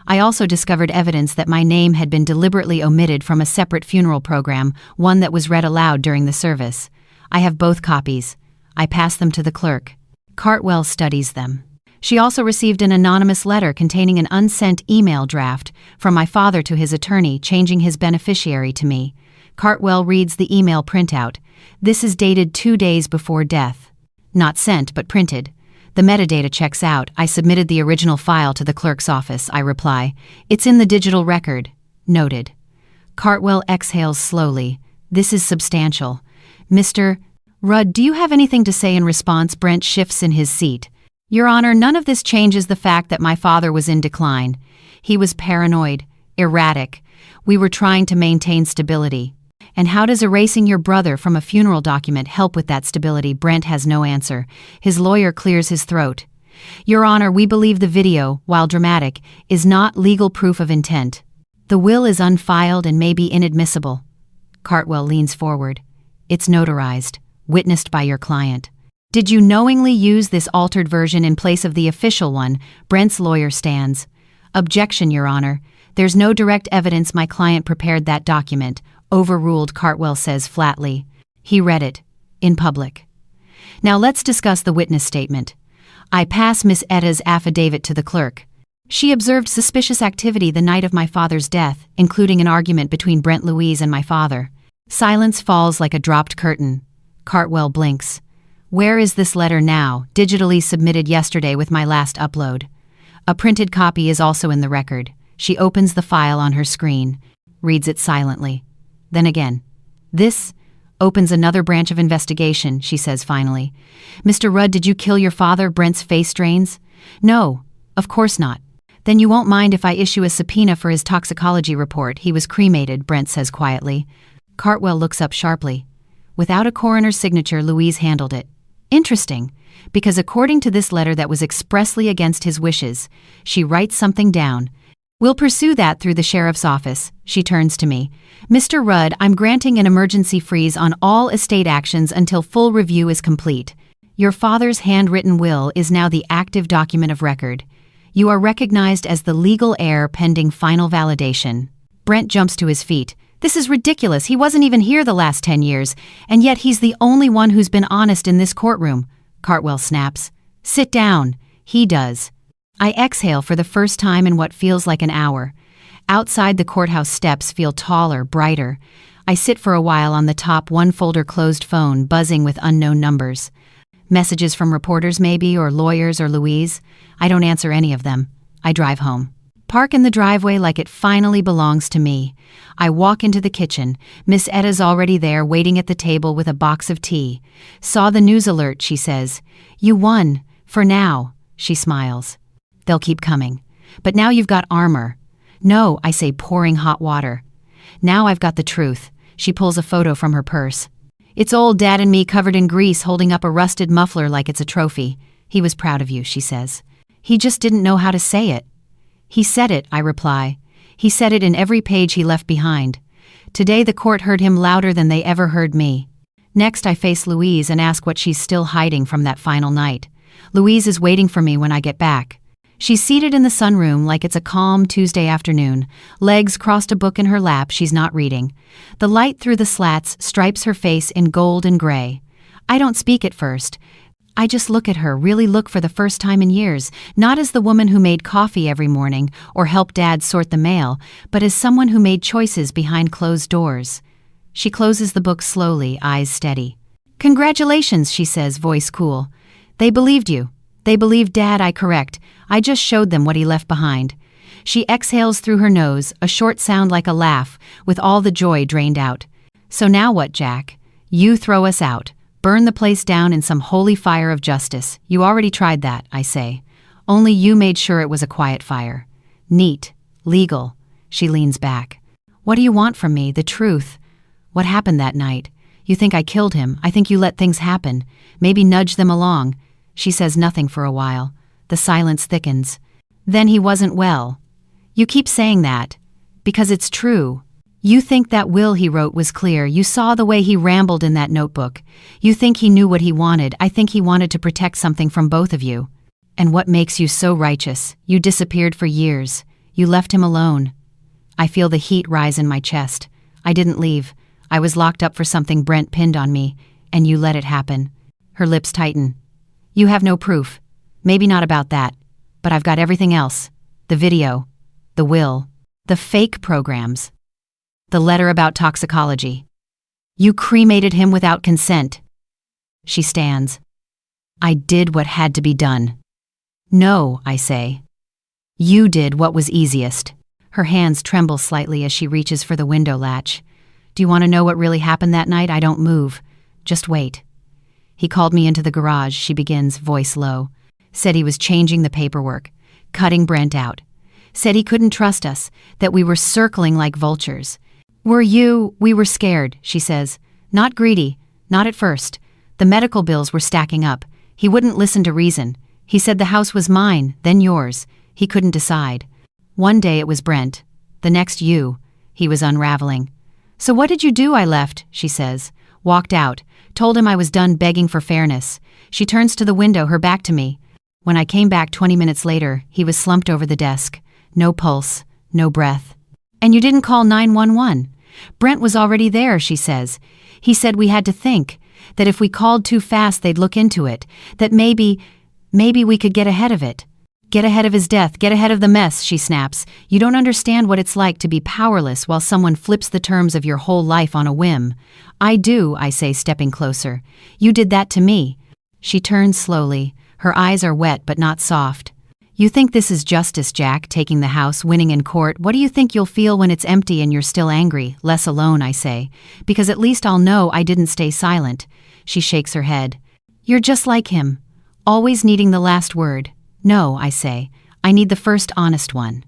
I also discovered evidence that my name had been deliberately omitted from a separate funeral program, one that was read aloud during the service. I have both copies. I pass them to the clerk. Cartwell studies them. She also received an anonymous letter containing an unsent email draft from my father to his attorney, changing his beneficiary to me. Cartwell reads the email printout. This is dated 2 days before death. Not sent, but printed. The metadata checks out. I submitted the original file to the clerk's office, I reply. It's in the digital record. Noted. Cartwell exhales slowly. This is substantial. Mr. Rudd, do you have anything to say in response? Brent shifts in his seat. Your Honor, none of this changes the fact that my father was in decline. He was paranoid, erratic. We were trying to maintain stability. And how does erasing your brother from a funeral document help with that stability? Brent has no answer. His lawyer clears his throat. Your Honor, we believe the video, while dramatic, is not legal proof of intent. The will is unfiled and may be inadmissible. Cartwell leans forward. It's notarized, witnessed by your client. Did you knowingly use this altered version in place of the official one? Brent's lawyer stands. Objection, Your Honor. There's no direct evidence my client prepared that document. Overruled, Cartwell says flatly. He read it. In public. Now let's discuss the witness statement. I pass Miss Etta's affidavit to the clerk. She observed suspicious activity the night of my father's death, including an argument between Brent Louise and my father. Silence falls like a dropped curtain. Cartwell blinks. Where is this letter now, digitally submitted yesterday with my last upload? A printed copy is also in the record. She opens the file on her screen, reads it silently. Then again. This opens another branch of investigation, she says finally. Mr. Rudd, did you kill your father? Brent's face strains. No, of course not. Then you won't mind if I issue a subpoena for his toxicology report. He was cremated, Brent says quietly. Cartwell looks up sharply. Without a coroner's signature, Louise handled it. Interesting, because according to this letter that was expressly against his wishes, she writes something down. We'll pursue that through the sheriff's office. She turns to me. Mr. Rudd, I'm granting an emergency freeze on all estate actions until full review is complete. Your father's handwritten will is now the active document of record. You are recognized as the legal heir pending final validation. Brent jumps to his feet. This is ridiculous. He wasn't even here the last 10 years, and yet he's the only one who's been honest in this courtroom. Cartwell snaps. Sit down. He does. I exhale for the first time in what feels like an hour. Outside, the courthouse steps feel taller, brighter. I sit for a while on the top one-folder closed phone, buzzing with unknown numbers. Messages from reporters maybe, or lawyers, or Louise. I don't answer any of them. I drive home. Park in the driveway like it finally belongs to me. I walk into the kitchen. Miss Etta's already there, waiting at the table with a box of tea. Saw the news alert, she says. You won. For now. She smiles. They'll keep coming. But now you've got armor. No, I say, pouring hot water. Now I've got the truth. She pulls a photo from her purse. It's old Dad and me covered in grease, holding up a rusted muffler like it's a trophy. He was proud of you, she says. He just didn't know how to say it. He said it, I reply. He said it in every page he left behind. Today the court heard him louder than they ever heard me. Next I face Louise and ask what she's still hiding from that final night. Louise is waiting for me when I get back. She's seated in the sunroom like it's a calm Tuesday afternoon, legs crossed, a book in her lap she's not reading. The light through the slats stripes her face in gold and gray. I don't speak at first. I just look at her, really look for the first time in years, not as the woman who made coffee every morning or helped Dad sort the mail, but as someone who made choices behind closed doors. She closes the book slowly, eyes steady. Congratulations, she says, voice cool. They believed you. They believed Dad, I correct. I just showed them what he left behind. She exhales through her nose, a short sound like a laugh, with all the joy drained out. So now what, Jack? You throw us out. Burn the place down in some holy fire of justice. You already tried that, I say. Only you made sure it was a quiet fire. Neat. Legal. She leans back. What do you want from me? The truth. What happened that night? You think I killed him. I think you let things happen. Maybe nudge them along. She says nothing for a while. The silence thickens. Then he wasn't well. You keep saying that. Because it's true. You think that will he wrote was clear. You saw the way he rambled in that notebook. You think he knew what he wanted. I think he wanted to protect something from both of you. And what makes you so righteous? You disappeared for years. You left him alone. I feel the heat rise in my chest. I didn't leave. I was locked up for something Brent pinned on me, and you let it happen. Her lips tighten. You have no proof. Maybe not about that. But I've got everything else. The video. The will. The fake programs. The letter about toxicology. You cremated him without consent. She stands. I did what had to be done. No, I say. You did what was easiest. Her hands tremble slightly as she reaches for the window latch. Do you want to know what really happened that night? I don't move. Just wait. He called me into the garage, she begins, voice low. Said he was changing the paperwork, cutting Brent out. Said he couldn't trust us, that we were circling like vultures. We were scared, she says. Not greedy, not at first. The medical bills were stacking up. He wouldn't listen to reason. He said the house was mine, then yours. He couldn't decide. One day it was Brent. The next you. He was unraveling. So what did you do? I left, she says. Walked out. Told him I was done begging for fairness. She turns to the window, her back to me. When I came back 20 minutes later, he was slumped over the desk. No pulse, no breath. And you didn't call 911. Brent was already there, she says. He said we had to think, that if we called too fast they'd look into it, that maybe we could get ahead of it. Get ahead of his death, get ahead of the mess, she snaps. You don't understand what it's like to be powerless while someone flips the terms of your whole life on a whim. I do, I say, stepping closer. You did that to me. She turns slowly. Her eyes are wet but not soft. You think this is justice, Jack, taking the house, winning in court. What do you think you'll feel when it's empty and you're still angry? Less alone, I say. Because at least I'll know I didn't stay silent. She shakes her head. You're just like him. Always needing the last word. No, I say. I need the first honest one.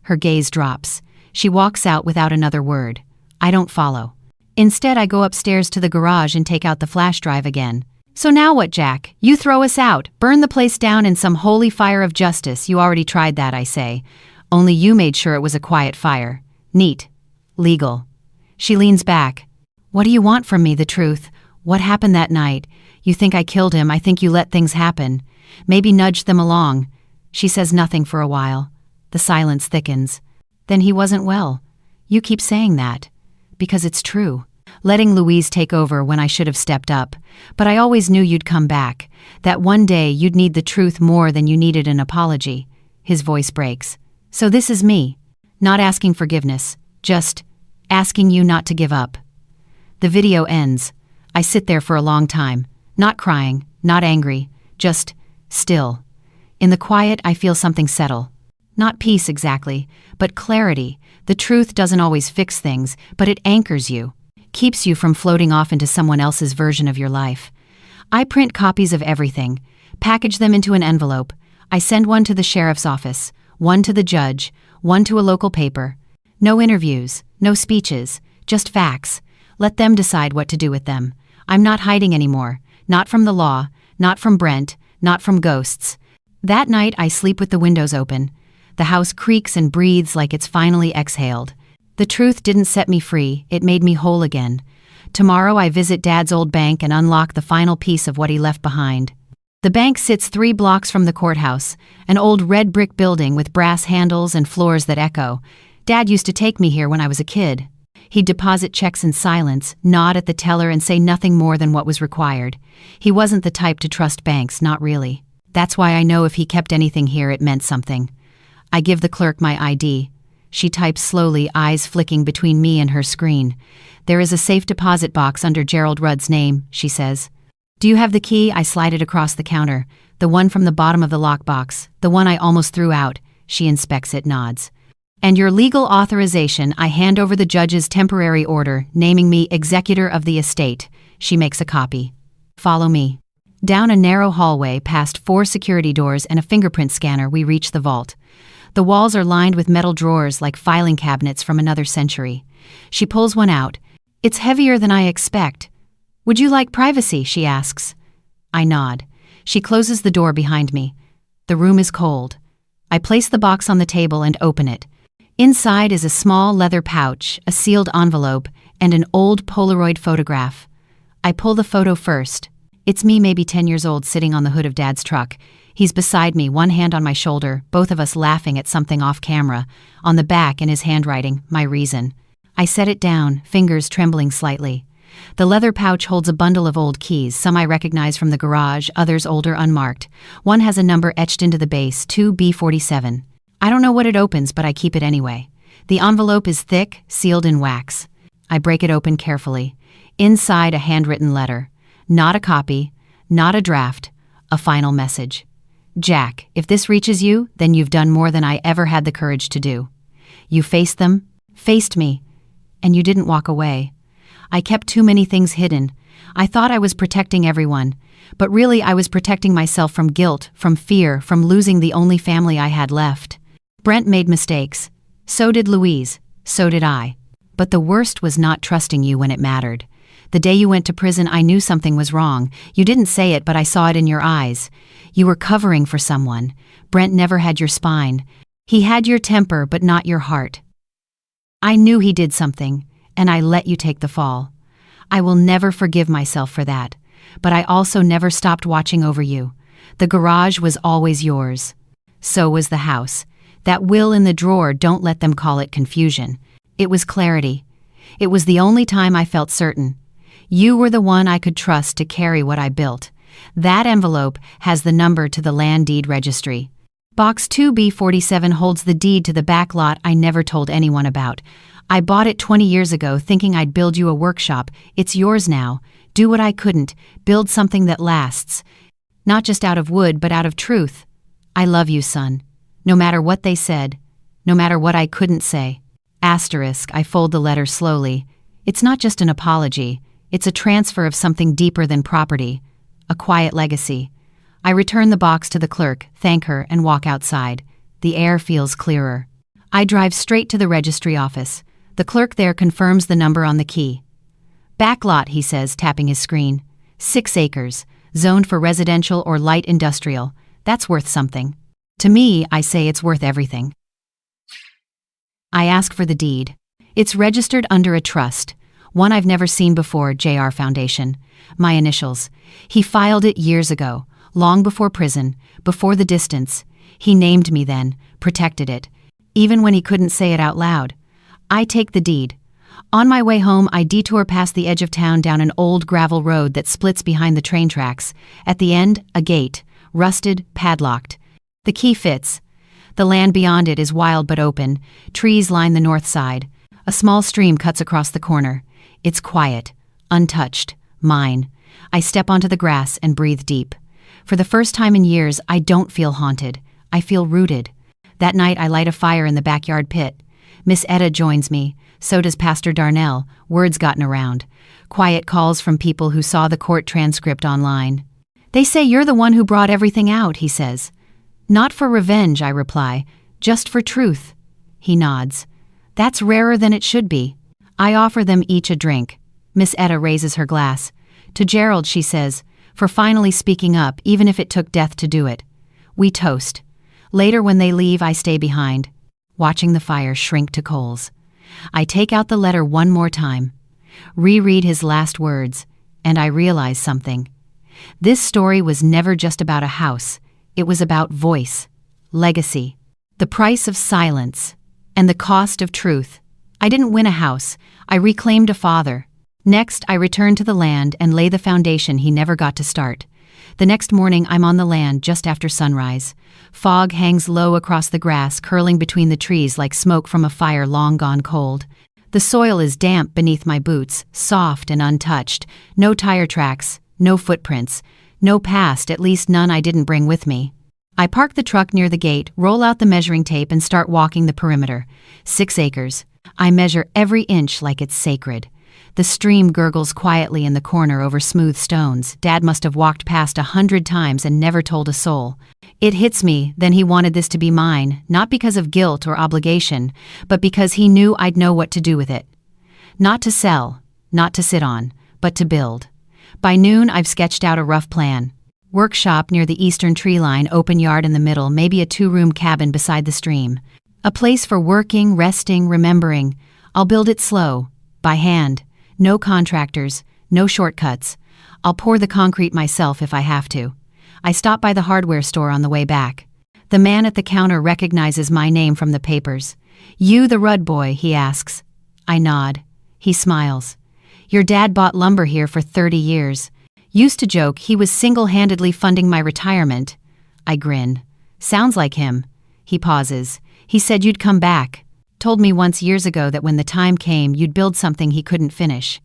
Her gaze drops. She walks out without another word. I don't follow. Instead, I go upstairs to the garage and take out the flash drive again. So now what, Jack? You throw us out, burn the place down in some holy fire of justice. You already tried that, I say. Only you made sure it was a quiet fire. Neat. Legal. She leans back. What do you want from me, the truth? What happened that night? You think I killed him. I think you let things happen. Maybe nudged them along. She says nothing for a while. The silence thickens. Then he wasn't well. You keep saying that. Because it's true. Letting Louise take over when I should have stepped up. But I always knew you'd come back. That one day you'd need the truth more than you needed an apology. His voice breaks. So this is me. Not asking forgiveness. Just asking you not to give up. The video ends. I sit there for a long time. Not crying. Not angry. Just still. In the quiet, I feel something settle. Not peace exactly, but clarity. The truth doesn't always fix things, but it anchors you. Keeps you from floating off into someone else's version of your life. I print copies of everything, package them into an envelope. I send one to the sheriff's office, one to the judge, one to a local paper. No interviews, no speeches, just facts. Let them decide what to do with them. I'm not hiding anymore. Not from the law, not from Brent, not from ghosts. That night I sleep with the windows open. The house creaks and breathes like it's finally exhaled. The truth didn't set me free, it made me whole again. Tomorrow I visit Dad's old bank and unlock the final piece of what he left behind. The bank sits 3 blocks from the courthouse, an old red brick building with brass handles and floors that echo. Dad used to take me here when I was a kid. He'd deposit checks in silence, nod at the teller and say nothing more than what was required. He wasn't the type to trust banks, not really. That's why I know if he kept anything here it meant something. I give the clerk my ID. She types slowly, eyes flicking between me and her screen. There is a safe deposit box under Gerald Rudd's name, she says. Do you have the key? I slide it across the counter. The one from the bottom of the lockbox. The one I almost threw out. She inspects it, nods. And your legal authorization. I hand over the judge's temporary order, naming me executor of the estate. She makes a copy. Follow me. Down a narrow hallway, past 4 security doors and a fingerprint scanner, we reach the vault. The walls are lined with metal drawers like filing cabinets from another century. She pulls one out. It's heavier than I expect. Would you like privacy? She asks. I nod. She closes the door behind me. The room is cold. I place the box on the table and open it. Inside is a small leather pouch, a sealed envelope, and an old Polaroid photograph. I pull the photo first. It's me, maybe 10 years old, sitting on the hood of Dad's truck. He's beside me, one hand on my shoulder, both of us laughing at something off camera. On the back, in his handwriting, my reason. I set it down, fingers trembling slightly. The leather pouch holds a bundle of old keys, some I recognize from the garage, others older, unmarked. One has a number etched into the base, 2B47. I don't know what it opens, but I keep it anyway. The envelope is thick, sealed in wax. I break it open carefully. Inside, a handwritten letter. Not a copy, not a draft, a final message. Jack, if this reaches you, then you've done more than I ever had the courage to do. You faced them, faced me, and you didn't walk away. I kept too many things hidden. I thought I was protecting everyone, but really I was protecting myself from guilt, from fear, from losing the only family I had left. Brent made mistakes. So did Louise. So did I. But the worst was not trusting you when it mattered. The day you went to prison, I knew something was wrong. You didn't say it, but I saw it in your eyes. You were covering for someone. Brent never had your spine. He had your temper, but not your heart. I knew he did something, and I let you take the fall. I will never forgive myself for that, but I also never stopped watching over you. The garage was always yours. So was the house. That will in the drawer, don't let them call it confusion. It was clarity. It was the only time I felt certain. You were the one I could trust to carry what I built. That envelope has the number to the land deed registry. Box 2B47 holds the deed to the back lot I never told anyone about. I bought it 20 years ago thinking I'd build you a workshop. It's yours now. Do what I couldn't. Build something that lasts. Not just out of wood, but out of truth. I love you, son. No matter what they said. No matter what I couldn't say. Asterisk, I fold the letter slowly. It's not just an apology. It's a transfer of something deeper than property. A quiet legacy. I return the box to the clerk, thank her, and walk outside. The air feels clearer. I drive straight to the registry office. The clerk there confirms the number on the key. Back lot, he says, tapping his screen. 6 acres, zoned for residential or light industrial. That's worth something. To me, I say it's worth everything. I ask for the deed. It's registered under a trust. One I've never seen before, JR Foundation. My initials. He filed it years ago, long before prison, before the distance. He named me then, protected it, even when he couldn't say it out loud. I take the deed. On my way home, I detour past the edge of town down an old gravel road that splits behind the train tracks. At the end, a gate, rusted, padlocked. The key fits. The land beyond it is wild but open. Trees line the north side. A small stream cuts across the corner. It's quiet, untouched, mine. I step onto the grass and breathe deep. For the first time in years, I don't feel haunted. I feel rooted. That night, I light a fire in the backyard pit. Miss Etta joins me. So does Pastor Darnell. Word's gotten around. Quiet calls from people who saw the court transcript online. They say you're the one who brought everything out, he says. Not for revenge, I reply. Just for truth. He nods. That's rarer than it should be. I offer them each a drink. Miss Etta raises her glass. To Gerald, she says, for finally speaking up, even if it took death to do it. We toast. Later, when they leave, I stay behind, watching the fire shrink to coals. I take out the letter one more time, reread his last words, and I realize something. This story was never just about a house. It was about voice, legacy, the price of silence, and the cost of truth. I didn't win a house. I reclaimed a father. Next, I return to the land and lay the foundation he never got to start. The next morning, I'm on the land just after sunrise. Fog hangs low across the grass, curling between the trees like smoke from a fire long gone cold. The soil is damp beneath my boots, soft and untouched. No tire tracks, no footprints, no past, at least none I didn't bring with me. I park the truck near the gate, roll out the measuring tape, and start walking the perimeter. 6 acres. I measure every inch like it's sacred. The stream gurgles quietly in the corner over smooth stones. Dad must have walked past 100 times and never told a soul. It hits me, then he wanted this to be mine, not because of guilt or obligation, but because he knew I'd know what to do with it. Not to sell, not to sit on, but to build. By noon, I've sketched out a rough plan. Workshop near the eastern tree line, open yard in the middle, maybe a 2-room cabin beside the stream. A place for working, resting, remembering. I'll build it slow, by hand. No contractors, no shortcuts. I'll pour the concrete myself if I have to. I stop by the hardware store on the way back. The man at the counter recognizes my name from the papers. You the Rudd boy, he asks. I nod. He smiles. Your dad bought lumber here for 30 years. Used to joke he was single-handedly funding my retirement. I grin. Sounds like him. He pauses. He said you'd come back. Told me once years ago that when the time came, you'd build something he couldn't finish.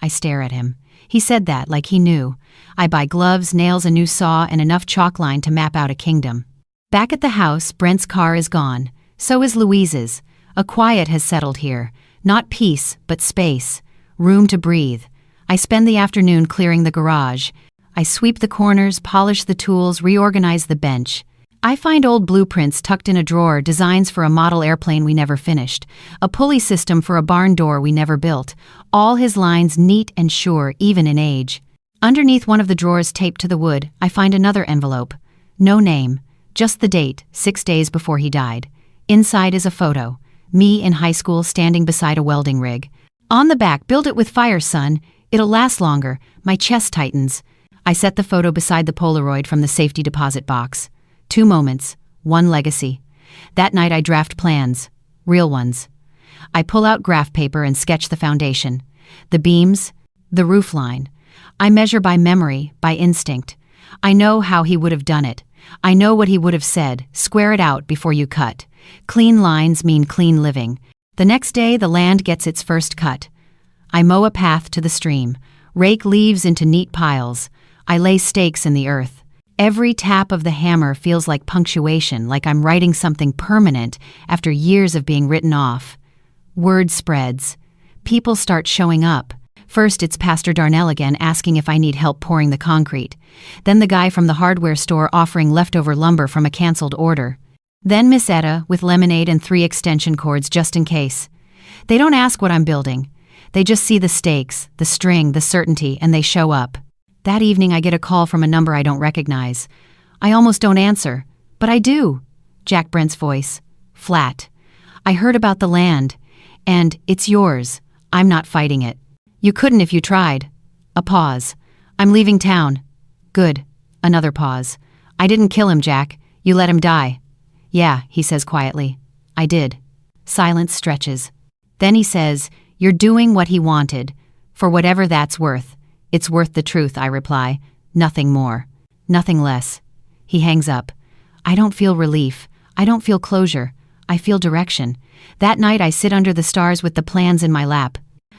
I stare at him. He said that like he knew. I buy gloves, nails, a new saw, and enough chalk line to map out a kingdom. Back at the house, Brent's car is gone. So is Louise's. A quiet has settled here. Not peace, but space. Room to breathe. I spend the afternoon clearing the garage. I sweep the corners, polish the tools, reorganize the bench. I find old blueprints tucked in a drawer, designs for a model airplane we never finished, a pulley system for a barn door we never built, all his lines neat and sure, even in age. Underneath one of the drawers taped to the wood, I find another envelope. No name, just the date, 6 days before he died. Inside is a photo. Me in high school standing beside a welding rig. On the back, build it with fire, son. It'll last longer. My chest tightens. I set the photo beside the Polaroid from the safety deposit box. 2 moments, 1 legacy. That night I draft plans, real ones. I pull out graph paper and sketch the foundation. The beams, the roof line. I measure by memory, by instinct. I know how he would have done it. I know what he would have said: square it out before you cut. Clean lines mean clean living. The next day, the land gets its first cut. I mow a path to the stream, rake leaves into neat piles. I lay stakes in the earth. Every tap of the hammer feels like punctuation, like I'm writing something permanent after years of being written off. Word spreads. People start showing up. First, it's Pastor Darnell again asking if I need help pouring the concrete. Then the guy from the hardware store offering leftover lumber from a canceled order. Then Miss Etta with lemonade and 3 extension cords just in case. They don't ask what I'm building. They just see the stakes, the string, the certainty, and they show up. That evening I get a call from a number I don't recognize. I almost don't answer, but I do. Jack Brent's voice. Flat. I heard about the land, and it's yours. I'm not fighting it. You couldn't if you tried. A pause. I'm leaving town. Good. Another pause. I didn't kill him, Jack. You let him die. Yeah, he says quietly. I did. Silence stretches. Then he says, you're doing what he wanted. For whatever that's worth. It's worth the truth, I reply. Nothing more. Nothing less. He hangs up. I don't feel relief. I don't feel closure. I feel direction. That night I sit under the stars with the plans in my lap.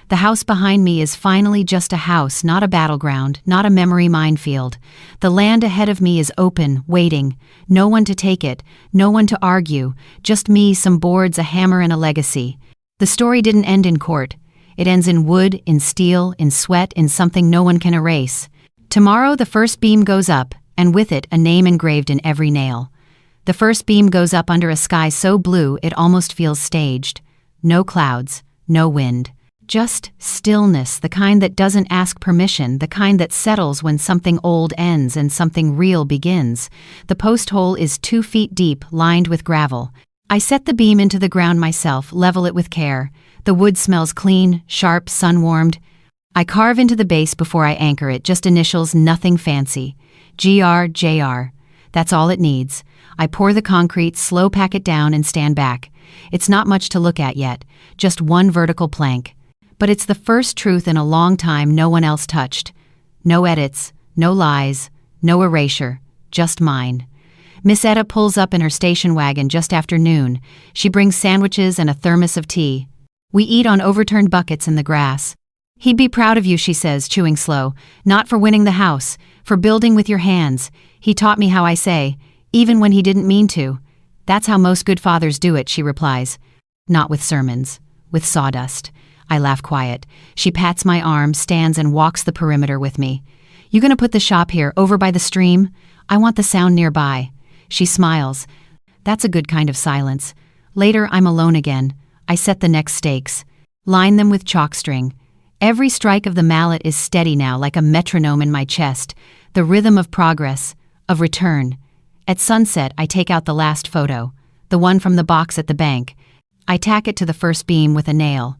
The house behind me is finally just a house, not a battleground, not a memory minefield. The land ahead of me is open, waiting. No one to take it, no one to argue. Just me, some boards, a hammer, and a legacy. The story didn't end in court. It ends in wood, in steel, in sweat, in something no one can erase. Tomorrow the first beam goes up, and with it a name engraved in every nail. The first beam goes up under a sky so blue it almost feels staged. No clouds, no wind. Just stillness, the kind that doesn't ask permission, the kind that settles when something old ends and something real begins. The post hole is 2 feet deep, lined with gravel. I set the beam into the ground myself, level it with care. The wood smells clean, sharp, sun-warmed. I carve into the base before I anchor it, just initials, nothing fancy. GR. That's all it needs. I pour the concrete, slow pack it down, and stand back. It's not much to look at yet, just one vertical plank. But it's the first truth in a long time no one else touched. No edits, no lies, no erasure, just mine. Miss Etta pulls up in her station wagon just after noon. She brings sandwiches and a thermos of tea. We eat on overturned buckets in the grass. He'd be proud of you, she says, chewing slow. Not for winning the house, for building with your hands. He taught me how I say, even when he didn't mean to. That's how most good fathers do it, she replies. Not with sermons, with sawdust. I laugh quiet. She pats my arm, stands and walks the perimeter with me. You gonna put the shop here, over by the stream? I want the sound nearby. She smiles. That's a good kind of silence. Later, I'm alone again. I set the next stakes. Line them with chalk string. Every strike of the mallet is steady now, like a metronome in my chest. The rhythm of progress, of return. At sunset, I take out the last photo. The one from the box at the bank. I tack it to the first beam with a nail.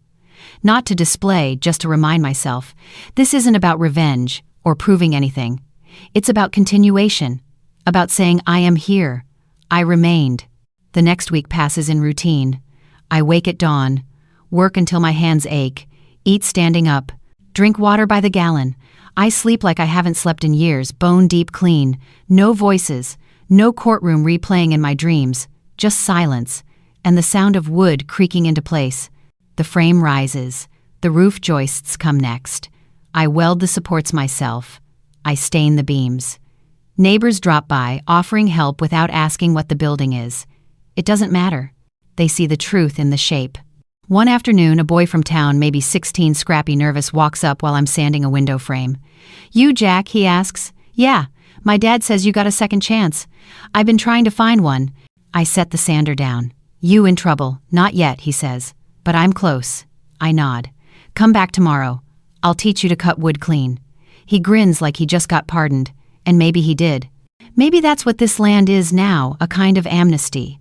Not to display, just to remind myself. This isn't about revenge or proving anything. It's about continuation. About saying, I am here. I remained. The next week passes in routine. I wake at dawn, work until my hands ache, eat standing up, drink water by the gallon. I sleep like I haven't slept in years, bone deep clean. No voices, no courtroom replaying in my dreams, just silence, and the sound of wood creaking into place. The frame rises. The roof joists come next. I weld the supports myself. I stain the beams. Neighbors drop by, offering help without asking what the building is. It doesn't matter. They see the truth in the shape. One afternoon, a boy from town, maybe 16, scrappy, nervous, walks up while I'm sanding a window frame. You, Jack, he asks. Yeah, my dad says you got a second chance. I've been trying to find one. I set the sander down. You in trouble? Not yet, he says. But I'm close. I nod. Come back tomorrow. I'll teach you to cut wood clean. He grins like he just got pardoned. And maybe he did. Maybe that's what this land is now, a kind of amnesty.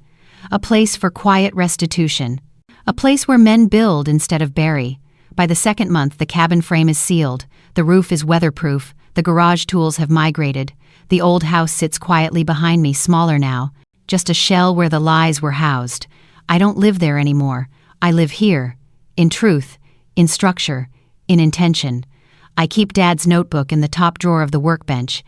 A place for quiet restitution. A place where men build instead of bury. By the second month, the cabin frame is sealed. The roof is weatherproof. The garage tools have migrated. The old house sits quietly behind me, smaller now. Just a shell where the lies were housed. I don't live there anymore. I live here. In truth. In structure. In intention. I keep Dad's notebook in the top drawer of the workbench.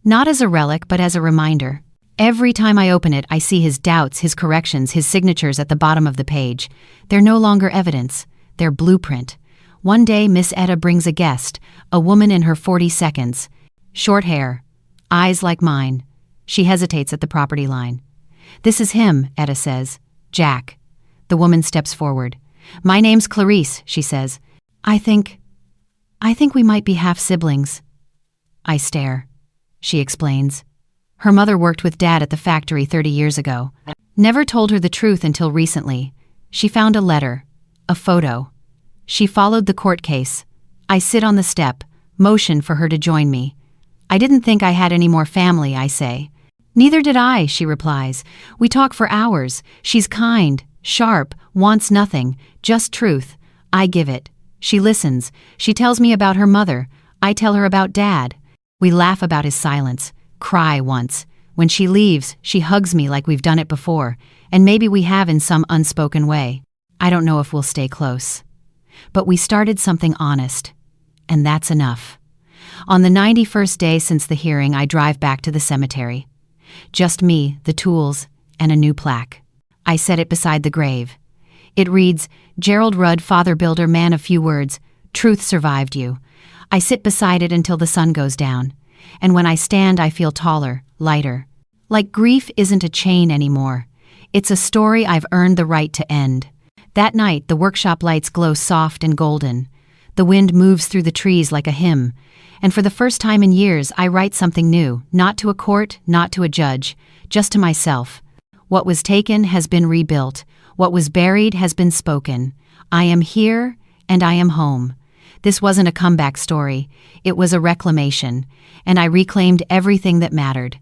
Not as a relic, but as a reminder. Every time I open it, I see his doubts, his corrections, his signatures at the bottom of the page. They're no longer evidence. They're blueprint. One day, Miss Etta brings a guest, a woman in her 40s. Short hair, eyes like mine. She hesitates at the property line. "This is him," Etta says. "Jack." The woman steps forward. "My name's Clarice," she says. I think we might be half-siblings." I stare. She explains. Her mother worked with Dad at the factory 30 years ago. Never told her the truth until recently. She found a letter, a photo. She followed the court case. I sit on the step, motion for her to join me. "I didn't think I had any more family," I say. "Neither did I," she replies. "We talk for hours. She's kind, sharp, wants nothing, just truth. I give it. She listens. She tells me about her mother. I tell her about Dad. We laugh about his silence, cry once. When she leaves, she hugs me like we've done it before, and maybe we have in some unspoken way. I don't know if we'll stay close. But we started something honest, and that's enough." On the 91st day since the hearing, I drive back to the cemetery. Just me, the tools, and a new plaque. I set it beside the grave. It reads, "Gerald Rudd, father builder, man of few words. Truth survived you." I sit beside it until the sun goes down. And when I stand, I feel taller, lighter. Like grief isn't a chain anymore. It's a story I've earned the right to end. That night, the workshop lights glow soft and golden. The wind moves through the trees like a hymn. And for the first time in years, I write something new, not to a court, not to a judge, just to myself. What was taken has been rebuilt. What was buried has been spoken. I am here, and I am home. This wasn't a comeback story. It was a reclamation, and I reclaimed everything that mattered.